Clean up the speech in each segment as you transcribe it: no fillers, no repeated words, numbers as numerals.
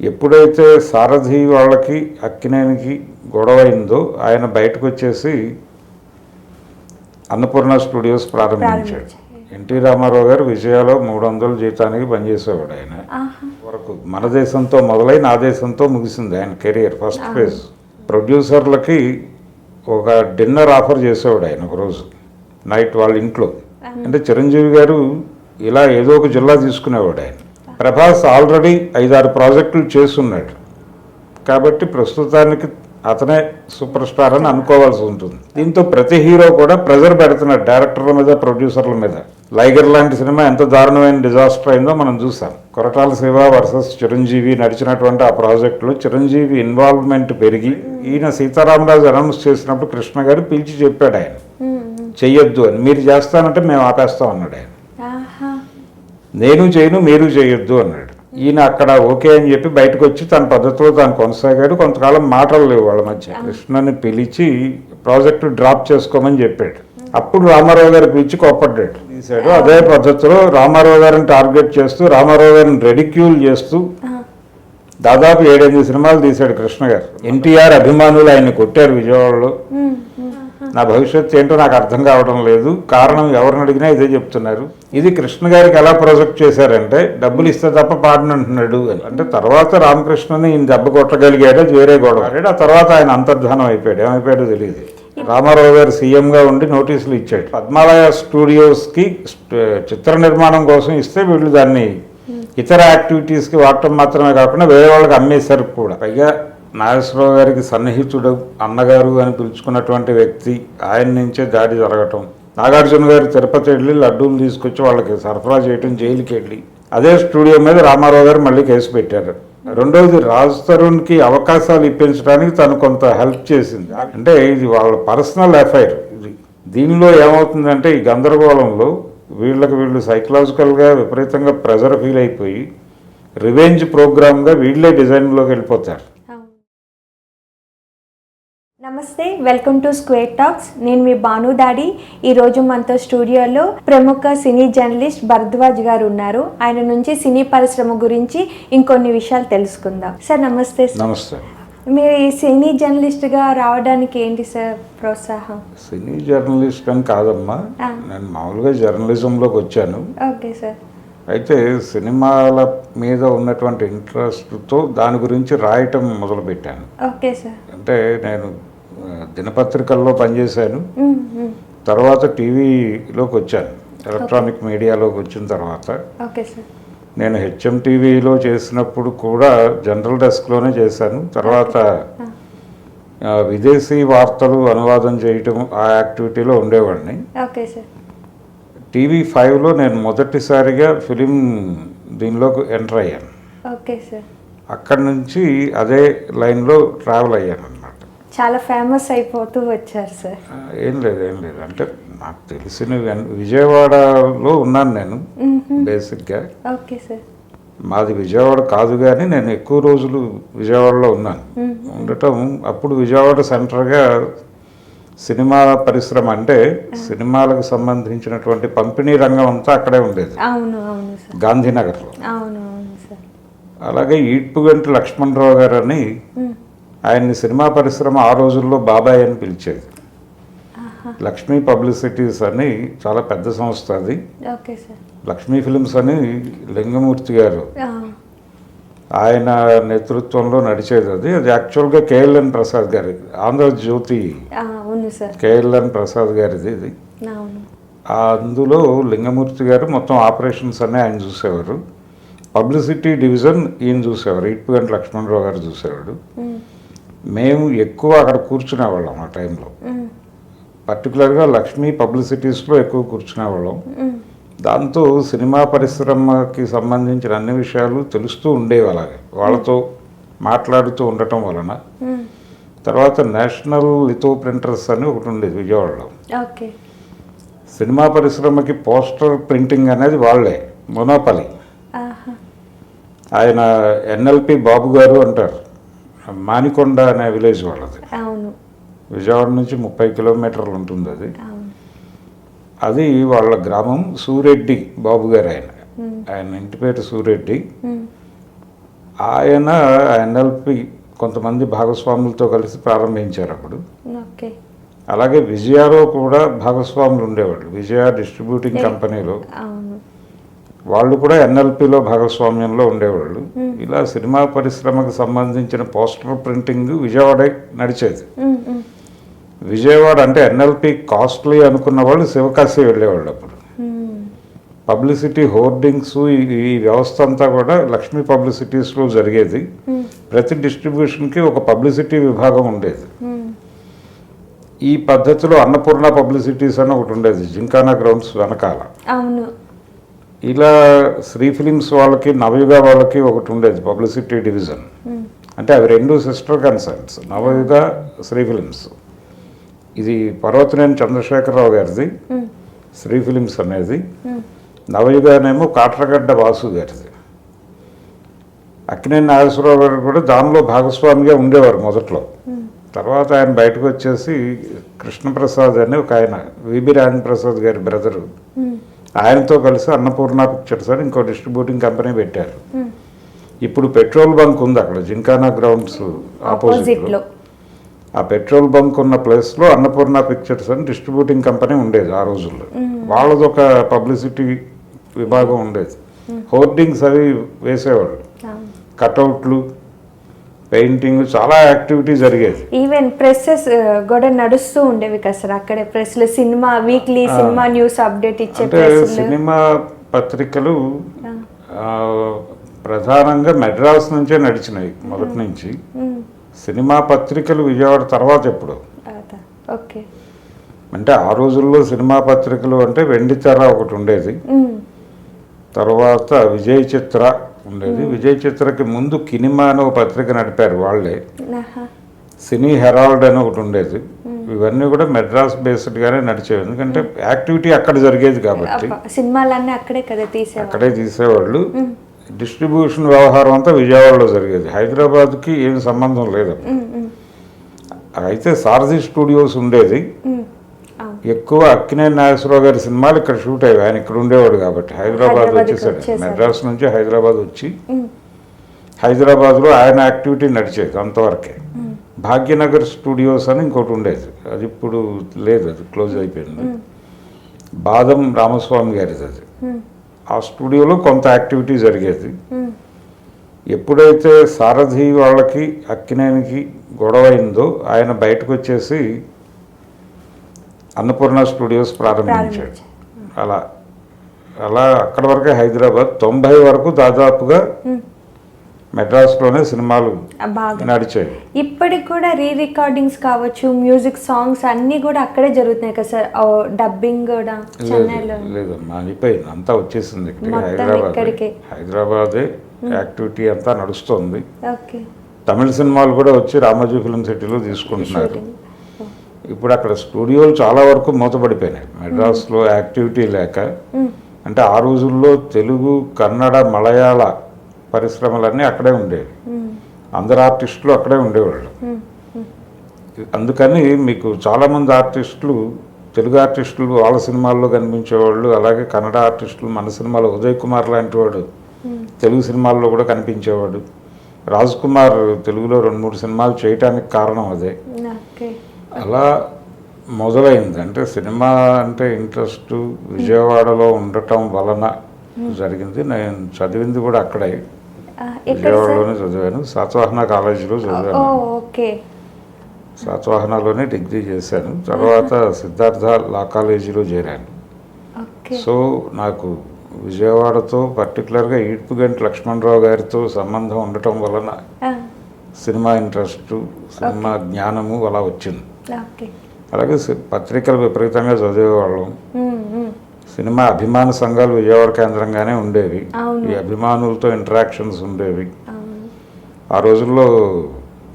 ఎప్పుడైతే సారథి వాళ్ళకి అక్కినేనికి గొడవ అయిందో ఆయన బయటకు వచ్చేసి అన్నపూర్ణ స్టూడియోస్ ప్రారంభించాడు. ఎన్టీ రామారావు గారు విజయాలో 300 జీతానికి పనిచేసేవాడు. ఆయన వరకు మన దేశంతో మొదలై నా దేశంతో ముగిసింది ఆయన కెరియర్ ఫస్ట్ ఫేజ్. ప్రొడ్యూసర్లకి ఒక డిన్నర్ ఆఫర్ చేసేవాడు ఆయన ఒకరోజు నైట్ వాళ్ళ ఇంట్లో. అంటే చిరంజీవి గారు ఇలా ఏదో ఒక జిల్లా తీసుకునేవాడు ఆయన. ప్రభాస్ ఆల్రెడీ 5-6 ప్రాజెక్టులు చేస్తున్నాడు కాబట్టి ప్రస్తుతానికి అతనే సూపర్ స్టార్ అని అనుకోవాల్సి ఉంటుంది. దీంతో ప్రతి హీరో కూడా ప్రెజర్ పెడుతున్నాడు డైరెక్టర్ల మీద, ప్రొడ్యూసర్ల మీద. లైగర్ లాంటి సినిమా ఎంత దారుణమైన డిజాస్టర్ అయిందో మనం చూసాం. కొరటాల శివ వర్సెస్ చిరంజీవి నడిచినటువంటి ఆ ప్రాజెక్టులో చిరంజీవి ఇన్వాల్వ్మెంట్ పెరిగి ఈయన సీతారామరాజు అనౌన్స్ చేసినప్పుడు కృష్ణ గారు పిలిచి చెప్పాడు ఆయన చెయ్యొద్దు అని. మీరు చేస్తానంటే మేము ఆపేస్తాం అన్నాడు ఆయన. నేను చేయను మీరు చేయొద్దు అన్నాడు. ఈయన అక్కడ ఓకే అని చెప్పి బయటకు వచ్చి తన పద్ధతిలో తాను కొనసాగాడు. కొంతకాలం మాటలు లేవు వాళ్ళ మధ్య. కృష్ణని పిలిచి ప్రాజెక్టు డ్రాప్ చేసుకోమని చెప్పాడు. అప్పుడు రామారావు గారు పిలిచి కోప్పడ్డాడు, తీశాడు. అదే పద్ధతిలో రామారావు గారిని టార్గెట్ చేస్తూ, రామారావు గారిని రెడిక్యూల్ చేస్తూ దాదాపు 7-8 సినిమాలు తీశాడు కృష్ణ గారు. ఎన్టీఆర్ అభిమానులు ఆయన్ని కొట్టారు విజయవాడలో. నా భవిష్యత్తు ఏంటో నాకు అర్థం కావడం లేదు, కారణం ఎవరిని అడిగినా ఇదే చెప్తున్నారు. ఇది కృష్ణ గారికి ఎలా ప్రొజెక్ట్ చేశారంటే డబ్బులు ఇస్తే తప్ప పాడనంటున్నాడు అని. అంటే తర్వాత రామకృష్ణని ఈయన దెబ్బ కొట్టగలిగాడు, వేరే గొడవ ఆడాడు. ఆ తర్వాత ఆయన అంతర్ధానం అయిపోయాడు. ఏమైపోయాడో తెలియదు. రామారావు గారు సీఎంగా ఉండి నోటీసులు ఇచ్చాడు. పద్మాలయ స్టూడియోస్కి చిత్ర నిర్మాణం కోసం ఇస్తే వీళ్ళు దాన్ని ఇతర యాక్టివిటీస్కి వాడటం మాత్రమే కాకుండా వేరే వాళ్ళకి అమ్మేశారు కూడా. పైగా నాగేశ్వరరావు గారికి సన్నిహితుడు, అన్నగారు అని పిలుచుకున్నటువంటి వ్యక్తి, ఆయన నుంచే దాడి జరగటం. నాగార్జున గారు తిరుపతి వెళ్ళి లడ్డూలు తీసుకొచ్చి వాళ్ళకి సరఫరా చేయటం, జైలుకి వెళ్ళి అదే స్టూడియో మీద రామారావు గారు మళ్ళీ కేసు పెట్టారు. రెండవది రాజ్ తరుణ్కి అవకాశాలు ఇప్పించడానికి తను కొంత హెల్ప్ చేసింది. అంటే ఇది వాళ్ళ పర్సనల్ అఫైర్. ఇది దీనిలో ఏమవుతుందంటే ఈ గందరగోళంలో వీళ్ళు సైకలాజికల్గా విపరీతంగా ప్రెజర్ ఫీల్ అయిపోయి రివెంజ్ ప్రోగ్రామ్గా వీళ్ళే డిజైన్లోకి వెళ్ళిపోతారు. నమస్తే, వెల్కమ్ టు స్క్వేర్ టాక్స్. నేను మీ భాను దాడి. ఈరోజు మనతో స్టూడియోలో ప్రముఖ సినీ జర్నలిస్ట్ భరద్వాజ్ గారు ఉన్నారు. ఆయన నుంచి సినీ పరిశ్రమ గురించి ఇంకొన్ని విషయాలు తెలుసుకుందాం. సార్ నమస్తే. నమస్తే. మీరు ఈ సినీ జర్నలిస్ట్గా రావడానికి ఏంటి సార్ ప్రోత్సాహం? సినీ జర్నలిస్ట్ అని కాదమ్మా, నేను మామూలుగా జర్నలిజంలోకి వచ్చాను. Okay sir. అయితే సినిమాల మీద ఉన్నటువంటి ఇంట్రెస్ట్తో దాని గురించి రాయటం మొదలుపెట్టాను. Okay sir. అంటే నేను దినపత్రికల్లో పనిచేశాను. తర్వాత టీవీలోకి వచ్చాను, ఎలక్ట్రానిక్ మీడియాలోకి వచ్చిన తర్వాత. Okay sir. నేను హెచ్ఎం టీవీలో చేసినప్పుడు కూడా జనరల్ డెస్క్లోనే చేశాను. తర్వాత విదేశీ వార్తలు అనువాదం చేయటం ఆ యాక్టివిటీలో ఉండేవాడిని. Okay sir. TV5లో నేను మొదటిసారిగా ఫిలిం దీనిలోకి ఎంటర్ అయ్యాను. Okay sir. అక్కడి నుంచి అదే లైన్లో ట్రావెల్ అయ్యాను అన్నమాట. చాలా ఫేమస్ అయిపోతూ వచ్చారు సార్. ఏం లేదు అంటే నాకు తెలిసిన విజయవాడలో ఉన్నాను నేను బేసిక్గా. Okay sir. మాది విజయవాడ కాదు కానీ నేను ఎక్కువ రోజులు విజయవాడలో ఉన్నాను. ఉండటం అప్పుడు విజయవాడ సెంటర్గా సినిమా పరిశ్రమ, అంటే సినిమాలకు సంబంధించినటువంటి పంపిణీ రంగం అంతా అక్కడే ఉండేది. గాంధీనగర్లో. అలాగే ఈడ్పుగంటి లక్ష్మణరావు గారు అని ఆయన్ని సినిమా పరిశ్రమ ఆ రోజుల్లో బాబాయ్ అని పిలిచేది. లక్ష్మీ పబ్లిసిటీస్ అని చాలా పెద్ద సంస్థ అది. లక్ష్మీ ఫిలిమ్స్ అని లింగమూర్తి గారు ఆయన నేతృత్వంలో నడిచేది. అది యాక్చువల్గా కేఎల్ఎన్ ప్రసాద్ గారి, ఆంధ్రజ్యోతి కేఎల్ఎన్ ప్రసాద్ గారిది ఇది. అందులో లింగమూర్తి గారు మొత్తం ఆపరేషన్స్ అన్నీ ఆయన చూసేవారు. పబ్లిసిటీ డివిజన్ ఈయన చూసేవారు, ఈడ్పుగంటి లక్ష్మణరావు గారు చూసేవాడు. మేము ఎక్కువ అక్కడ కూర్చునేవాళ్ళం ఆ టైంలో. పర్టికులర్గా లక్ష్మీ పబ్లిసిటీస్లో ఎక్కువ కూర్చునేవాళ్ళం. దాంతో సినిమా పరిశ్రమకి సంబంధించిన అన్ని విషయాలు తెలుస్తూ ఉండేవి. అలాగే వాళ్ళతో మాట్లాడుతూ ఉండటం వలన తర్వాత నేషనల్ లిథో ప్రింటర్స్ అని ఒకటి ఉండేది విజయవాడలో. సినిమా పరిశ్రమకి పోస్టర్ ప్రింటింగ్ అనేది వాళ్ళే మొనోపలి. ఆయన NLP బాబు గారు అంటారు. మానికొండ అనే విలేజ్ వాళ్ళది. విజయవాడ నుంచి 30 కిలోమీటర్లు ఉంటుంది అది. అది వాళ్ళ గ్రామం. సూరెడ్డి బాబు గారు ఆయన ఇంటి పేరు సూరెడ్డి. ఆయన ఎన్ఎల్పి కొంతమంది భాగస్వాములతో కలిసి ప్రారంభించారు అప్పుడు. ఓకే. అలాగే విజయాలో కూడా భాగస్వాములు ఉండేవాళ్ళు. విజయ డిస్ట్రిబ్యూటింగ్ కంపెనీలో అవును. వాళ్ళు కూడా ఎన్ఎల్పిలో భాగస్వామ్యంలో ఉండేవాళ్ళు. ఇలా సినిమా పరిశ్రమకు సంబంధించిన పోస్టర్ ప్రింటింగ్ విజయవాడ నడిచేది. విజయవాడ అంటే ఎన్ఎల్పి కాస్ట్లీ అనుకున్న వాళ్ళు శివకాశి వెళ్ళేవాళ్ళు అప్పుడు. పబ్లిసిటీ హోర్డింగ్స్ ఈ వ్యవస్థ అంతా కూడా లక్ష్మీ పబ్లిసిటీస్లో జరిగేది. ప్రతి డిస్ట్రిబ్యూషన్కి ఒక పబ్లిసిటీ విభాగం ఉండేది. ఈ పద్ధతిలో అన్నపూర్ణ పబ్లిసిటీస్ అని ఒకటి ఉండేది జింకానా గ్రౌండ్స్ వెనకాల. అవును. ఇలా శ్రీ ఫిలిమ్స్ వాళ్ళకి నవయుగ వాళ్ళకి ఒకటి ఉండేది పబ్లిసిటీ డివిజన్. అంటే అవి రెండు సిస్టర్ కన్సర్న్స్, నవయుగ శ్రీ ఫిలిమ్స్. ఇది పర్వతనేని చంద్రశేఖరరావు గారిది శ్రీ ఫిలిమ్స్ అనేది, నవయుగనేమో కాట్రగడ్డ వాసు గారిది. అక్కినేని నాగేశ్వరరావు గారు కూడా దానిలో భాగస్వామిగా ఉండేవారు మొదట్లో. తర్వాత ఆయన బయటకు వచ్చేసి కృష్ణప్రసాద్ అని ఒక ఆయన, విబి రాజప్రసాద్ గారి బ్రదరు, ఆయనతో కలిసి అన్నపూర్ణ పిక్చర్స్ అని ఇంకో డిస్ట్రిబ్యూటింగ్ కంపెనీ పెట్టారు. ఇప్పుడు పెట్రోల్ బంక్ ఉంది అక్కడ జింకానా గ్రౌండ్స్ ఆపోజిట్లో. ఆ పెట్రోల్ బంక్ ఉన్న ప్లేస్లో అన్నపూర్ణ పిక్చర్స్ అని డిస్ట్రిబ్యూటింగ్ కంపెనీ ఉండేది ఆ రోజుల్లో. వాళ్ళది ఒక పబ్లిసిటీ విభాగం ఉండేది. హోర్డింగ్స్ అవి వేసేవాళ్ళు, కట్అవుట్లు, పెయింటింగ్, చాలా యాక్టివిటీ జరిగేది. ఈవెన్ ప్రెసెస్ కూడా నడుస్తూ ఉండేవి కదా సార్ అక్కడే. ప్రెస్లు cinema weekly cinema news update ఇచ్చే సినిమా పత్రికలు ప్రధానంగా మెడ్రాస్ నుంచే నడిచినాయి మొదటి నుంచి. సినిమా పత్రికలు విజయవాడ తర్వాత ఎప్పుడు. ఓకే. అంటే ఆ రోజుల్లో సినిమా పత్రికలు అంటే వెండితెర ఒకటి ఉండేది, తర్వాత విజయ్ చిత్ర ఉండేది. విజయ్ చిత్రకి ముందు కినిమా అని ఒక పత్రిక నడిపారు వాళ్ళే. సినీ హెరాల్డ్ అని ఒకటి ఉండేది. ఇవన్నీ కూడా మెడ్రాస్ బేస్డ్గానే నడిచేవి, ఎందుకంటే యాక్టివిటీ అక్కడ జరిగేది కాబట్టి. సినిమాలన్నీ అక్కడే కదా అక్కడే తీసేవాళ్ళు. డిస్ట్రిబ్యూషన్ వ్యవహారం అంతా విజయవాడలో జరిగేది, హైదరాబాద్కి ఏమి సంబంధం లేదు. అయితే సారథి స్టూడియోస్ ఉండేది. ఎక్కువ అక్కినేని నాగేశ్వరరావు గారి సినిమాలు ఇక్కడ షూట్ అయ్యాయి. ఆయన ఇక్కడ ఉండేవాడు కాబట్టి హైదరాబాద్ వచ్చేసాడు. మెడ్రాస్ నుంచి హైదరాబాద్ వచ్చి హైదరాబాద్లో ఆయన యాక్టివిటీ నడిచేది అంతవరకే. భాగ్యనగర్ స్టూడియోస్ అని ఇంకోటి ఉండేది, అది ఇప్పుడు లేదు, అది క్లోజ్ అయిపోయింది. బాదం రామస్వామి గారిది అది. ఆ స్టూడియోలో కొంత యాక్టివిటీ జరిగేది. ఎప్పుడైతే సారథి వాళ్ళకి అక్కినేనికి గొడవ అయిందో ఆయన బయటకు వచ్చేసి అన్నపూర్ణ స్టూడియోస్ ప్రారంభించాడు. అలా అలా అక్కడి వరకే హైదరాబాద్. 90 వరకు దాదాపుగా మెడ్రాస్లోనే సినిమాలు నడిచాయి. ఇప్పటికి కూడా రీ రికార్డింగ్స్ కావచ్చు, మ్యూజిక్ సాంగ్స్ అన్నీ కూడా అక్కడే జరుగుతున్నాయి కదా సార్. డబ్బింగ్ కూడా చెన్నైలో లేదమ్మా, అయిపోయింది, అంతా వచ్చేసింది హైదరాబాదే యాక్టివిటీ అంతా నడుస్తుంది. తమిళ సినిమాలు కూడా వచ్చి రామోజీ ఫిల్మ్ సిటీలో తీసుకుంటున్నారు. ఇప్పుడు అక్కడ స్టూడియోలు చాలా వరకు మూతపడిపోయినాయి మెడ్రాస్లో యాక్టివిటీ లేక. అంటే ఆ రోజుల్లో తెలుగు, కన్నడ, మలయాళ పరిశ్రమలన్నీ అక్కడే ఉండేవి. అందరు ఆర్టిస్టులు అక్కడే ఉండేవాళ్ళు. అందుకని మీకు చాలామంది ఆర్టిస్టులు, తెలుగు ఆర్టిస్టులు వాళ్ళ సినిమాల్లో కనిపించేవాళ్ళు. అలాగే కన్నడ ఆర్టిస్టులు మన సినిమాలో ఉదయ్ కుమార్ లాంటి వాడు తెలుగు సినిమాల్లో కూడా కనిపించేవాడు. రాజ్ కుమార్ తెలుగులో 2-3 సినిమాలు చేయటానికి కారణం అదే. అలా మొదలైంది. అంటే సినిమా అంటే ఇంట్రెస్ట్ విజయవాడలో ఉండటం వలన జరిగింది. నేను చదివింది కూడా అక్కడే, విజయవాడలోనే చదివాను. శాతవాహన కాలేజీలో చదివాను. శాతవాహనలోనే డిగ్రీ చేశాను. తర్వాత సిద్ధార్థ లా కాలేజీలో చేరాను. సో నాకు విజయవాడతో పర్టికులర్గా ఈడ్పుగంటి లక్ష్మణరావు గారితో సంబంధం ఉండటం వలన సినిమా ఇంట్రెస్ట్, సినిమా జ్ఞానము అలా వచ్చింది. అలాగే పత్రికలు విపరీతంగా చదివేవాళ్ళం. సినిమా అభిమాన సంఘాలు విజయవాడ కేంద్రంగానే ఉండేవి. ఈ అభిమానులతో ఇంటరాక్షన్స్ ఉండేవి. ఆ రోజుల్లో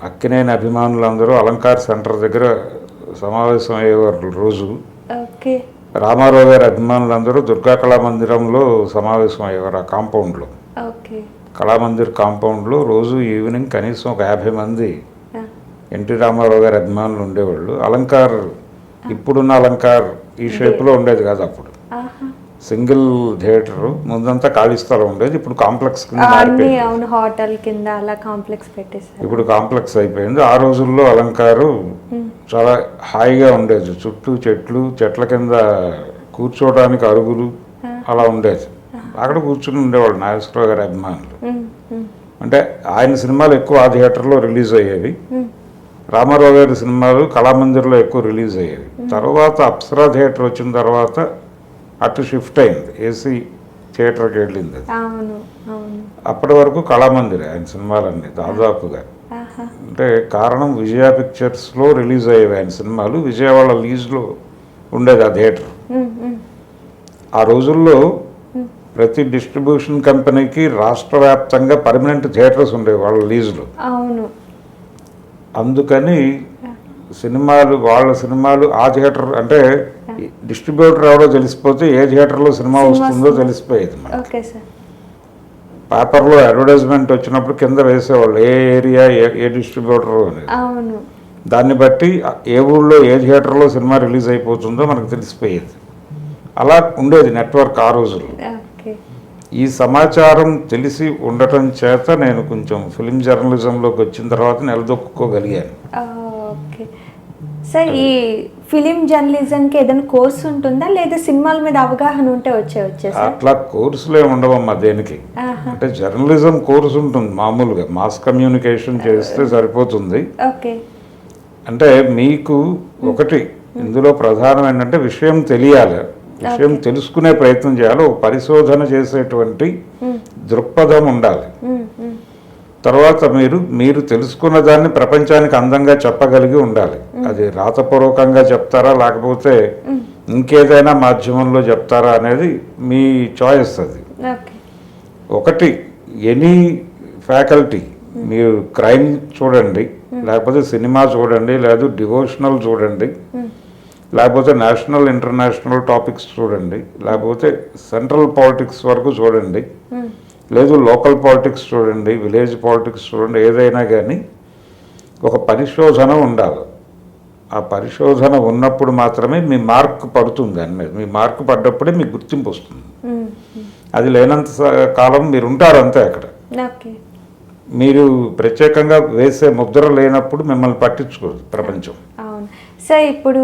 అక్కినేని అభిమానులందరూ అలంకార్ సెంటర్ దగ్గర సమావేశం అయ్యేవారు రోజు. రామారావు గారి అభిమానులందరూ దుర్గా కళామందిరంలో సమావేశం అయ్యేవారు. ఆ కాంపౌండ్లో, కళామందిర్ కాంపౌండ్లో రోజు ఈవినింగ్ కనీసం ఒక 50 మంది ఎన్టీ రామారావు గారి అభిమానులు ఉండేవాళ్ళు. అలంకార్ ఇప్పుడున్న అలంకార్ ఈ షేప్లో ఉండేది కాదు అప్పుడు. సింగిల్ థియేటర్, ముందంతా ఖాళీ స్థలం ఉండేది, ఇప్పుడు కాంప్లెక్స్ కింద అన్ని మారిపోయింది. అవును హోటల్ కింద అలా కాంప్లెక్స్ పెట్టేశారు. ఇప్పుడు కాంప్లెక్స్ అయిపోయింది. ఆ రోజుల్లో అలంకారు చాలా హాయిగా ఉండేది, చుట్టూ చెట్ల కింద కూర్చోవడానికి అరుగులు అలా ఉండేది. అక్కడ కూర్చుని ఉండేవాళ్ళు నాగేశ్వరరావు గారి అభిమానులు. అంటే ఆయన సినిమాలు ఎక్కువ ఆ థియేటర్లో రిలీజ్ అయ్యేవి. రామారావు గారి సినిమాలు కళామందిర్లో ఎక్కువ రిలీజ్ అయ్యేవి. తర్వాత అప్సరా థియేటర్ వచ్చిన తర్వాత అటు షిఫ్ట్ అయింది, ఏసీ థియేటర్కి వెళ్ళింది. అవును అవును. అప్పటి వరకు కళామందిర్ ఆయన సినిమాలన్నీ దాదాపుగా. అంటే కారణం విజయ పిక్చర్స్లో రిలీజ్ అయ్యేవి ఆయన సినిమాలు, విజయవాడ లీజ్లో ఉండేది ఆ థియేటర్. ఆ రోజుల్లో ప్రతి డిస్ట్రిబ్యూషన్ కంపెనీకి రాష్ట్ర వ్యాప్తంగా పర్మనెంట్ థియేటర్స్ ఉండేవి వాళ్ళ లీజులో. అవును. అందుకని వాళ్ళ సినిమాలు ఆ థియేటర్ అంటే డిస్ట్రిబ్యూటర్ ఎవరో తెలిసిపోతే ఏ థియేటర్లో సినిమా వస్తుందో తెలిసిపోయేది. Okay sir. పేపర్లో అడ్వర్టైజ్మెంట్ వచ్చినప్పుడు కింద వేసేవాళ్ళు ఏ ఏరియా ఏ డిస్ట్రిబ్యూటర్ అనేది. అవును. దాన్ని బట్టి ఏ ఊళ్ళో ఏ థియేటర్లో సినిమా రిలీజ్ అయిపోతుందో మనకు తెలిసిపోయేది. అలా ఉండేది నెట్వర్క్ ఆ రోజుల్లో. ఈ సమాచారం తెలిసి ఉండటం చేత నేను కొంచెం ఫిలిం జర్నలిజంలోకి వచ్చిన తర్వాత నిలదొక్కుకోగలిగాను. ఓకే సార్, ఈ ఫిలిం జర్నలిజంకి ఏదైనా కోర్స్ ఉంటుందా లేదా సినిమాల మీద అవగాహన ఉంటే వచ్చే అట్లా కోర్సులే ఉండవమ్మా దేనికి. అంటే జర్నలిజం కోర్సు ఉంటుంది మామూలుగా, మాస్ కమ్యూనికేషన్ చేస్తే సరిపోతుంది. ఓకే. అంటే మీకు ఒకటి ఇందులో ప్రధానం ఏంటంటే విషయం తెలియాలి, విషయం తెలుసుకునే ప్రయత్నం చేయాలి, ఒక పరిశోధన చేసేటువంటి దృక్పథం ఉండాలి. తర్వాత మీరు తెలుసుకున్న దాన్ని ప్రపంచానికి అందంగా చెప్పగలిగి ఉండాలి. అది రాతపూర్వకంగా చెప్తారా లేకపోతే ఇంకేదైనా మాధ్యమంలో చెప్తారా అనేది మీ చాయిస్. అది ఒకటి, ఎనీ ఫ్యాకల్టీ, మీరు క్రైమ్ చూడండి, లేకపోతే సినిమా చూడండి, లేదా డివోషనల్ చూడండి, లేకపోతే నేషనల్ ఇంటర్నేషనల్ టాపిక్స్ చూడండి, లేకపోతే సెంట్రల్ పాలిటిక్స్ వరకు చూడండి, లేదు లోకల్ పాలిటిక్స్ చూడండి, విలేజ్ పాలిటిక్స్ చూడండి, ఏదైనా కానీ ఒక పరిశోధన ఉండాలి. ఆ పరిశోధన ఉన్నప్పుడు మాత్రమే మీ మార్క్ పడుతుంది దాని మీద. మీ మార్క్ పడ్డప్పుడే మీకు గుర్తింపు వస్తుంది. అది లేనంత కాలం మీరు ఉంటారు అంతే అక్కడ. మీరు ప్రత్యేకంగా వేసే ముద్ర లేనప్పుడు మిమ్మల్ని పట్టించుకోదు ప్రపంచం. అవును సార్. ఇప్పుడు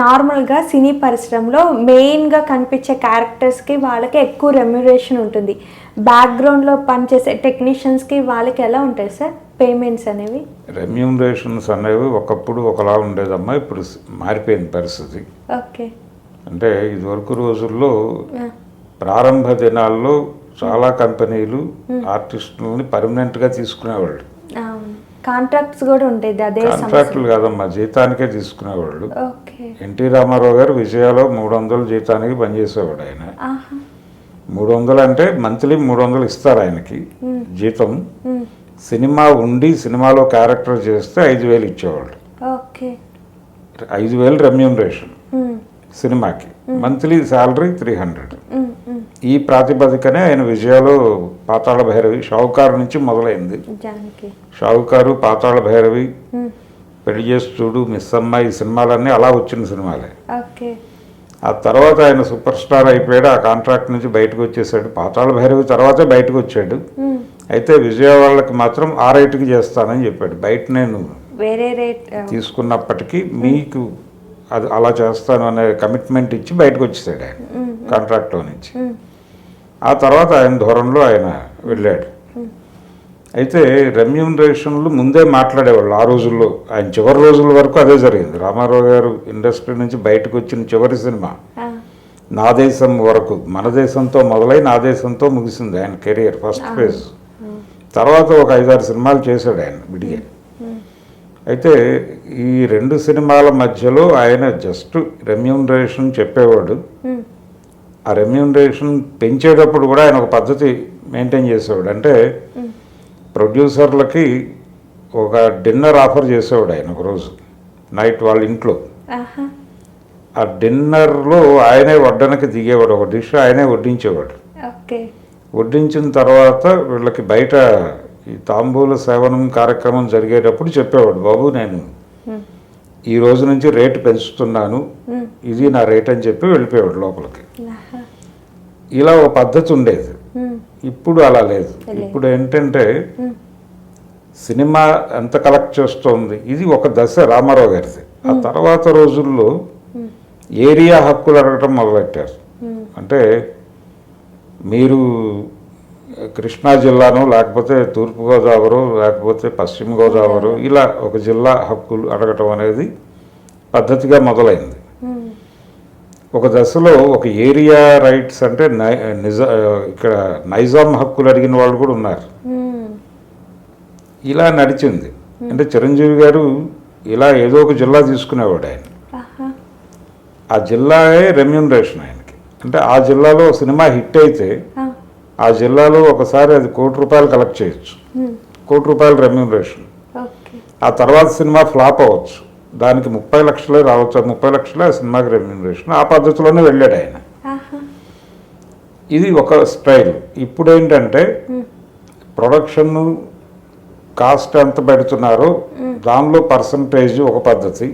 నార్మల్గా సినీ పరిశ్రమలో మెయిన్గా కనిపించే క్యారెక్టర్స్కి వాళ్ళకి ఎక్కువ రెమ్యునరేషన్ ఉంటుంది. బ్యాక్గ్రౌండ్లో పనిచేసే టెక్నీషియన్స్కి వాళ్ళకి ఎలా ఉంటాయి సార్ పేమెంట్స్ అనేవి? రెమ్యూనరేషన్స్ అనేవి ఒకప్పుడు ఒకలా ఉండేదమ్మా, ఇప్పుడు మారిపోయింది పరిస్థితి. ఓకే. అంటే ఇదివరకు రోజుల్లో ప్రారంభ దినాల్లో చాలా కంపెనీలు ఆర్టిస్టులని పర్మనెంట్గా తీసుకునేవాళ్ళు. కాంట్రాక్ట్స్ కూడా ఉండేది. అదే కాంట్రాక్టులు కాదమ్మా, జీతానికే తీసుకునేవాళ్ళు. ఎన్టీ రామారావు గారు విజయాలో 300 జీతానికి పనిచేసేవాడు. ఆయన 300 అంటే మంత్లీ 300 ఇస్తారు ఆయనకి జీతం. సినిమా ఉండి సినిమాలో క్యారెక్టర్ చేస్తే 5,000 ఇచ్చేవాళ్ళు. 5,000 రెమ్యూనరేషన్ సినిమాకి, మంత్లీ శాలరీ 300. ఈ ప్రాతిపదికనే ఆయన విజయాలో పాతాళ భైరవి, షావుకారు నుంచి మొదలైంది. షావుకారు, పాతాళ భైరవి, పెళ్లి చేసి చూడు, మిస్ అమ్మ, ఈ సినిమాలన్నీ అలా వచ్చిన సినిమాలే. ఆ తర్వాత ఆయన సూపర్ స్టార్ అయిపోయాడు, ఆ కాంట్రాక్ట్ నుంచి బయటకు వచ్చేసాడు. పాతాళ భైరవి తర్వాతే బయటకు వచ్చాడు. అయితే విజయ వాళ్ళకి మాత్రం ఆ రేటుకి చేస్తానని చెప్పాడు. బయట నేను వేరే రేట్ తీసుకున్నప్పటికీ మీకు అది అలా చేస్తాను అనే కమిట్మెంట్ ఇచ్చి బయటకు వచ్చేసాడు ఆయన కాంట్రాక్ట్లో నుంచి. ఆ తర్వాత ఆయన ధోరణిలో ఆయన వెళ్ళాడు. అయితే రెమ్యూనరేషన్లు ముందే మాట్లాడేవాళ్ళు ఆ రోజుల్లో. ఆయన చివరి రోజుల వరకు అదే జరిగింది. రామారావు గారు ఇండస్ట్రీ నుంచి బయటకు వచ్చిన చివరి సినిమా నా దేశం వరకు, మన దేశంతో మొదలై నా దేశంతో ముగిసింది ఆయన కెరియర్ ఫస్ట్ ఫేజ్. తర్వాత ఒక 5-6 సినిమాలు చేశాడు ఆయన విడిగా. అయితే ఈ 2 సినిమాల మధ్యలో ఆయన జస్ట్ రెమ్యూనరేషన్ చెప్పేవాడు. ఆ రెమ్యూనరేషన్ పెంచేటప్పుడు కూడా ఆయన ఒక పద్ధతి మెయింటైన్ చేసేవాడు. అంటే ప్రొడ్యూసర్లకి ఒక డిన్నర్ ఆఫర్ చేసేవాడు ఆయన ఒకరోజు నైట్ వాళ్ళ ఇంట్లో. ఆ డిన్నర్లో ఆయనే వడ్డనకి దిగేవాడు, ఒక డిష్ ఆయనే వడ్డించేవాడు. వడ్డించిన తర్వాత వీళ్ళకి బయట ఈ తాంబూల సేవనం కార్యక్రమం జరిగేటప్పుడు చెప్పేవాడు, బాబు నేను ఈ రోజు నుంచి రేటు పెంచుతున్నాను, ఇది నా రేట్ అని చెప్పి వెళ్ళిపోయాడు లోపలికి. ఇలా ఒక పద్ధతి ఉండేది. ఇప్పుడు అలా లేదు. ఇప్పుడు ఏంటంటే సినిమా ఎంత కలెక్ట్ చేస్తోంది, ఇది ఒక దశ రామారావు గారిది. ఆ తర్వాత రోజుల్లో ఏరియా హక్కులు అడగటం మొదలెట్టారు. అంటే మీరు కృష్ణా జిల్లాను, లేకపోతే తూర్పుగోదావరి, లేకపోతే పశ్చిమ గోదావరి, ఇలా ఒక జిల్లా హక్కులు అడగటం అనేది పద్ధతిగా మొదలైంది. ఒక దశలో ఒక ఏరియా రైట్స్ అంటే ఇక్కడ నైజాం హక్కులు అడిగిన వాళ్ళు కూడా ఉన్నారు. ఇలా నడిచింది. అంటే చిరంజీవి గారు ఇలా ఏదో ఒక జిల్లా తీసుకునేవాడు ఆయన. ఆ జిల్లాయే రెమ్యూనరేషన్ ఆయనకి. అంటే ఆ జిల్లాలో సినిమా హిట్ అయితే ఆ జిల్లాలో ఒకసారి అది ₹1,00,00,000 కలెక్ట్ చేయొచ్చు. ₹1,00,00,000 రెమ్యూనరేషన్. ఆ తర్వాత సినిమా ఫ్లాప్ అవ్వచ్చు, దానికి 30 లక్షలే రావచ్చు. 30 లక్షలే ఆ సినిమాకి రెమ్యూనరేషన్. ఆ పద్ధతిలోనే వెళ్ళాడు ఆయన. ఇది ఒక స్టైల్. ఇప్పుడు ఏంటంటే ప్రొడక్షన్ కాస్ట్ ఎంత పెడుతున్నారో దానిలో పర్సంటేజ్ ఒక పద్ధతి,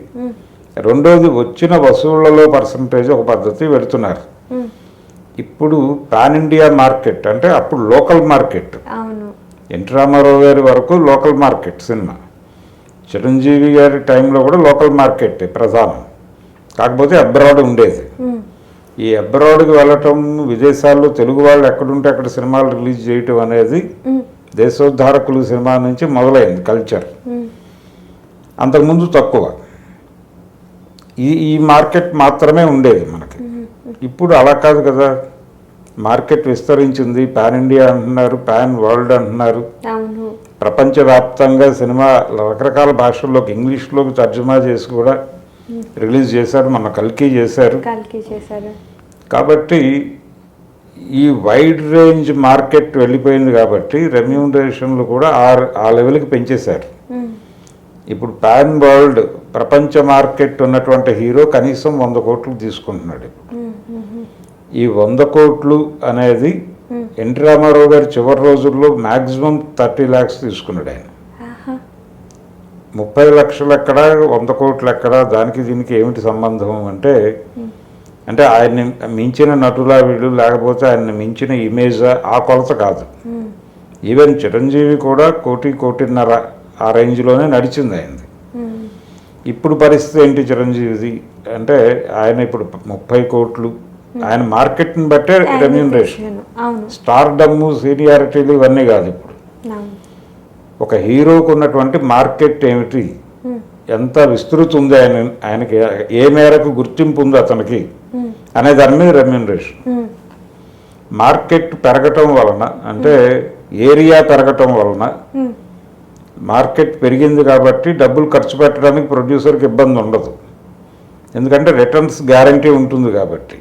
రెండోది వచ్చిన వసూళ్లలో పర్సంటేజ్ ఒక పద్ధతి పెడుతున్నారు. ఇప్పుడు పాన్ ఇండియా మార్కెట్ అంటే అప్పుడు లోకల్ మార్కెట్. ఎన్టీ రామారావు గారి వరకు లోకల్ మార్కెట్ సినిమా. చిరంజీవి గారి టైంలో కూడా లోకల్ మార్కెట్ ప్రధానం, కాకపోతే అబ్రాడ్ ఉండేది. ఈ అబ్రాడ్కి వెళ్ళటం, విదేశాల్లో తెలుగు వాళ్ళు ఎక్కడుంటే అక్కడ సినిమాలు రిలీజ్ చేయటం అనేది దేశోద్ధారకులు సినిమా నుంచి మొదలైంది కల్చర్. అంతకుముందు తక్కువ ఈ మార్కెట్ మాత్రమే ఉండేది మనకి. ఇప్పుడు అలా కాదు కదా, మార్కెట్ విస్తరించింది. పాన్ ఇండియా అంటున్నారు, పాన్ వరల్డ్ అంటున్నారు. ప్రపంచవ్యాప్తంగా సినిమా రకరకాల భాషల్లోకి, ఇంగ్లీష్లోకి తర్జుమా చేసి కూడా రిలీజ్ చేశారు. మన కల్కి చేశారు. కాబట్టి ఈ వైడ్ రేంజ్ మార్కెట్ వెళ్ళిపోయింది కాబట్టి రెమ్యూనరేషన్లు కూడా ఆ లెవెల్కి పెంచేశారు. ఇప్పుడు పాన్ వరల్డ్ ప్రపంచ మార్కెట్ ఉన్నటువంటి హీరో కనీసం 100 కోట్లు తీసుకుంటున్నాడు. ఈ 100 కోట్లు అనేది ఎన్టీ రామారావు గారి చివరి రోజుల్లో మ్యాక్సిమం 30 lakhs తీసుకున్నాడు ఆయన. 30 లక్షలు ఎక్కడ, 100 కోట్లు ఎక్కడ, దానికి దీనికి ఏమిటి సంబంధం అంటే ఆయన్ని మించిన నటులా వీళ్ళు, లేకపోతే ఆయన్ని మించిన ఇమేజా, ఆ కొలత కాదు. ఈవెన్ చిరంజీవి కూడా 1.5 ఆ రేంజ్లోనే నడిచింది ఆయనది. ఇప్పుడు పరిస్థితి ఏంటి చిరంజీవిది అంటే ఆయన ఇప్పుడు 30 కోట్లు. ఆయన మార్కెట్ని బట్టే రెమ్యూనరేషన్, స్టార్ డమ్ము, సీనియారిటీలు ఇవన్నీ కాదు. ఇప్పుడు ఒక హీరోకు ఉన్నటువంటి మార్కెట్ ఏమిటి, ఎంత విస్తృతి ఉంది, ఆయనకి ఏ మేరకు గుర్తింపు ఉంది అతనికి అనే దాని మీద రెమ్యూనరేషన్. మార్కెట్ పెరగటం వలన, అంటే ఏరియా పెరగటం వలన, మార్కెట్ పెరిగింది కాబట్టి డబ్బులు ఖర్చు పెట్టడానికి ప్రొడ్యూసర్కి ఇబ్బంది ఉండదు, ఎందుకంటే రిటర్న్స్ గ్యారంటీ ఉంటుంది కాబట్టి.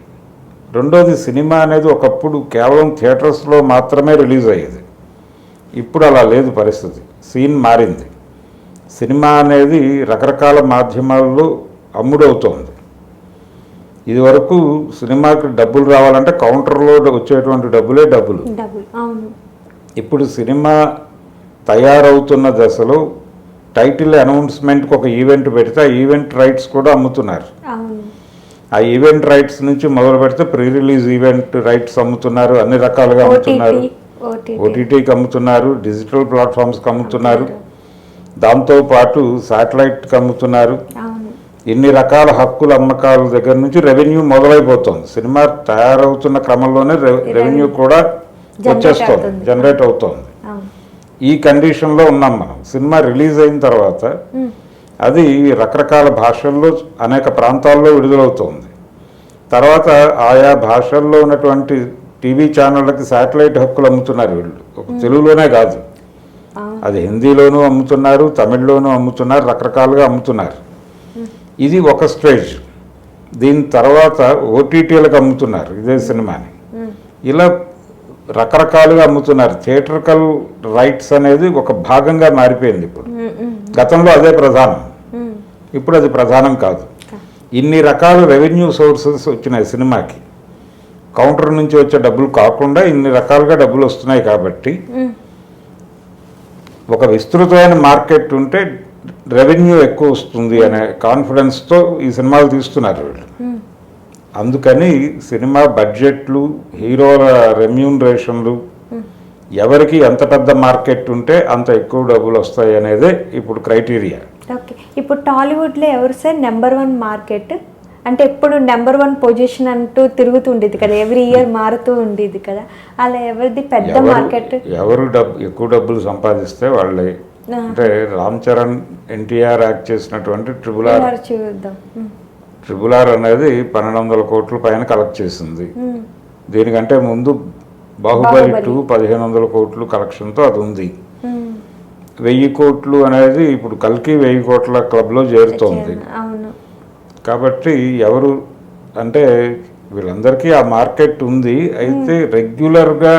రెండోది, సినిమా అనేది ఒకప్పుడు కేవలం థియేటర్స్లో మాత్రమే రిలీజ్ అయ్యేది. ఇప్పుడు అలా లేదు పరిస్థితి. సీన్ మారింది. సినిమా అనేది రకరకాల మాధ్యమాల్లో అమ్ముడవుతోంది. ఇదివరకు సినిమాకి డబ్బులు రావాలంటే కౌంటర్లో వచ్చేటువంటి డబ్బులే డబ్బులు. ఇప్పుడు సినిమా తయారవుతున్న దశలో టైటిల్ అనౌన్స్మెంట్కి ఒక ఈవెంట్ పెడితే ఆ ఈవెంట్ రైట్స్ కూడా అమ్ముతున్నారు. ఆ ఈవెంట్ రైట్స్ నుంచి మొదలు పెడితే ప్రీ రిలీజ్ ఈవెంట్ రైట్స్ అమ్ముతున్నారు, అన్ని రకాలుగా అమ్ముతున్నారు. ఓటీటీకి అమ్ముతున్నారు, డిజిటల్ ప్లాట్ఫామ్స్కి అమ్ముతున్నారు, దాంతోపాటు శాటిలైట్కి అమ్ముతున్నారు. ఇన్ని రకాల హక్కుల అమ్మకాల దగ్గర నుంచి రెవెన్యూ మొదలైపోతుంది. సినిమా తయారవుతున్న క్రమంలోనే రెవెన్యూ కూడా వచ్చేస్తుంది, జనరేట్ అవుతుంది. ఈ కండిషన్లో ఉన్నాం మనం. సినిమా రిలీజ్ అయిన తర్వాత అది రకరకాల భాషల్లో అనేక ప్రాంతాల్లో విడుదలవుతుంది. తర్వాత ఆయా భాషల్లో ఉన్నటువంటి టీవీ ఛానళ్ళకి శాటిలైట్ హక్కులు అమ్ముతున్నారు వీళ్ళు. ఒక తెలుగులోనే కాదు, అది హిందీలోనూ అమ్ముతున్నారు, తమిళ్లోనూ అమ్ముతున్నారు, రకరకాలుగా అమ్ముతున్నారు. ఇది ఒక స్టేజ్. దీని తర్వాత ఓటీటీలకు అమ్ముతున్నారు ఇదే సినిమాని. ఇలా రకరకాలుగా అమ్ముతున్నారు. థియేటర్కల్ రైట్స్ అనేది ఒక భాగంగా మారిపోయింది ఇప్పుడు. గతంలో అదే ప్రధానం, ఇప్పుడు అది ప్రధానం కాదు. ఇన్ని రకాల రెవెన్యూ సోర్సెస్ వచ్చినాయి సినిమాకి. కౌంటర్ నుంచి వచ్చే డబ్బులు కాకుండా ఇన్ని రకాలుగా డబ్బులు వస్తున్నాయి కాబట్టి ఒక విస్తృతమైన మార్కెట్ ఉంటే రెవెన్యూ ఎక్కువ వస్తుంది అనే కాన్ఫిడెన్స్తో ఈ సినిమాలు తీస్తున్నారు వీళ్ళు. అందుకని సినిమా బడ్జెట్లు, హీరోల రెమ్యూనరేషన్లు, ఎవరికి ఎంత పెద్ద మార్కెట్ ఉంటే అంత ఎక్కువ డబ్బులు వస్తాయి అనేదే ఇప్పుడు క్రైటీరియా. ఓకే, ఇప్పుడు టాలీవుడ్లో ఎవరు సార్ నెంబర్ 1 మార్కెట్? అంటే ఎప్పుడు నెంబర్ 1 పొజిషన్ అంటూ తిరుగుతుండేది కదా, ఎవ్రీ ఇయర్ మారుతూ ఉండేది కదా, అలా ఎవరిది పెద్ద మార్కెట్? ఎవరు ఎక్కువ డబ్బులు సంపాదిస్తే వాళ్ళే. అంటే రామ్ చరణ్, ఎన్టీఆర్ యాక్ట్ చేసినటువంటి ట్రిపుల్ ఆర్ అనేది 1200 కోట్ల పైన కలెక్ట్ చేసింది. దీనికంటే ముందు బాహుబలి 2 1500 కోట్లు కలెక్షన్తో అది ఉంది. 1000 కోట్లు అనేది ఇప్పుడు కల్కి 1000 కోట్ల క్లబ్లో చేరుతోంది. కాబట్టి ఎవరు అంటే వీళ్ళందరికీ ఆ మార్కెట్ ఉంది. అయితే రెగ్యులర్గా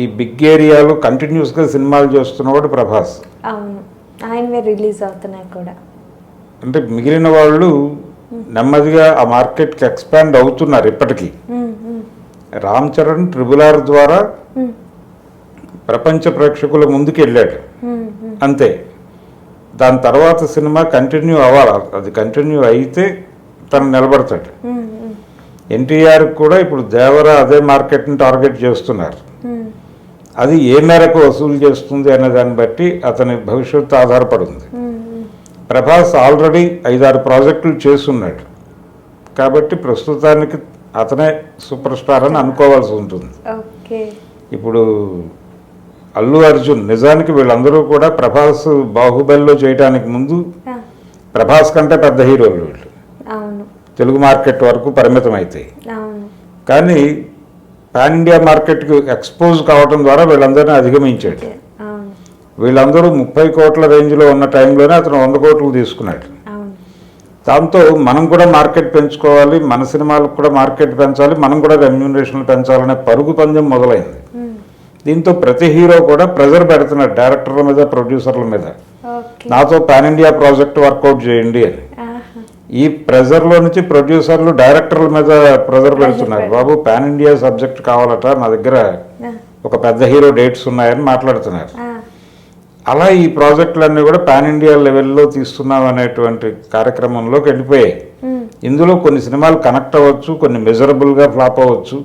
ఈ బిగ్ ఏరియాలో కంటిన్యూస్గా సినిమాలు చేస్తున్నవాడు ప్రభాస్. అవును, ఆయనవే రిలీజ్ అవుతున్నాయి కూడా. అంటే మిగిలిన వాళ్ళు నెమ్మదిగా ఆ మార్కెట్కి ఎక్స్పాండ్ అవుతున్నారు ఇప్పటికీ. రామ్ చరణ్ ట్రిపుల్ ఆర్ ద్వారా ప్రపంచ ప్రేక్షకుల ముందుకు వెళ్ళాడు అంతే. దాని తర్వాత సినిమా కంటిన్యూ అవ్వాలి. అది కంటిన్యూ అయితే తను నిలబడతాడు. ఎన్టీఆర్ కూడా ఇప్పుడు దేవరా అదే మార్కెట్ని టార్గెట్ చేస్తున్నారు. అది ఏ మేరకు వసూలు చేస్తుంది అనే దాన్ని బట్టి అతని భవిష్యత్తు ఆధారపడింది. ప్రభాస్ ఆల్రెడీ 5-6 ప్రాజెక్టులు చేస్తున్నాడు కాబట్టి ప్రస్తుతానికి అతనే సూపర్ స్టార్ అని అనుకోవాల్సి ఉంటుంది. ఇప్పుడు అల్లు అర్జున్, నిజానికి వీళ్ళందరూ కూడా ప్రభాస్ బాహుబలిలో చేయడానికి ముందు ప్రభాస్ కంటే పెద్ద హీరోలు వీళ్ళు. తెలుగు మార్కెట్ వరకు పరిమితం అవుతాయి. కానీ పాన్ ఇండియా మార్కెట్కి ఎక్స్పోజ్ కావడం ద్వారా వీళ్ళందరినీ అధిగమించాడు. వీళ్ళందరూ 30 కోట్ల రేంజ్లో ఉన్న టైంలోనే అతను 100 కోట్లు తీసుకున్నాడు. దాంతో మనం కూడా మార్కెట్ పెంచుకోవాలి, మన సినిమాలకు కూడా మార్కెట్ పెంచాలి, మనం కూడా రెమ్యూనరేషన్లు పెంచాలనే పరుగు పందెం మొదలైంది. దీంతో ప్రతి హీరో కూడా ప్రెజర్ పెడుతున్నాడు డైరెక్టర్ల మీద, ప్రొడ్యూసర్ల మీద, నాతో పాన్ ఇండియా ప్రాజెక్ట్ వర్కౌట్ చేయండి అని. ఈ ప్రెజర్లో నుంచి ప్రొడ్యూసర్లు డైరెక్టర్ల మీద ప్రెజర్ పెడుతున్నారు. బాబు పాన్ ఇండియా సబ్జెక్ట్ కావాలట, నా దగ్గర ఒక పెద్ద హీరో డేట్స్ ఉన్నాయని మాట్లాడుతున్నారు. అలా ఈ ప్రాజెక్టులన్నీ కూడా పాన్ ఇండియా లెవెల్లో తీస్తున్నాం అనేటువంటి కార్యక్రమంలోకి వెళ్ళిపోయాయి. ఇందులో కొన్ని సినిమాలు కనెక్ట్ అవ్వచ్చు, కొన్ని మెజరబుల్గా ఫ్లాప్ అవ్వచ్చు.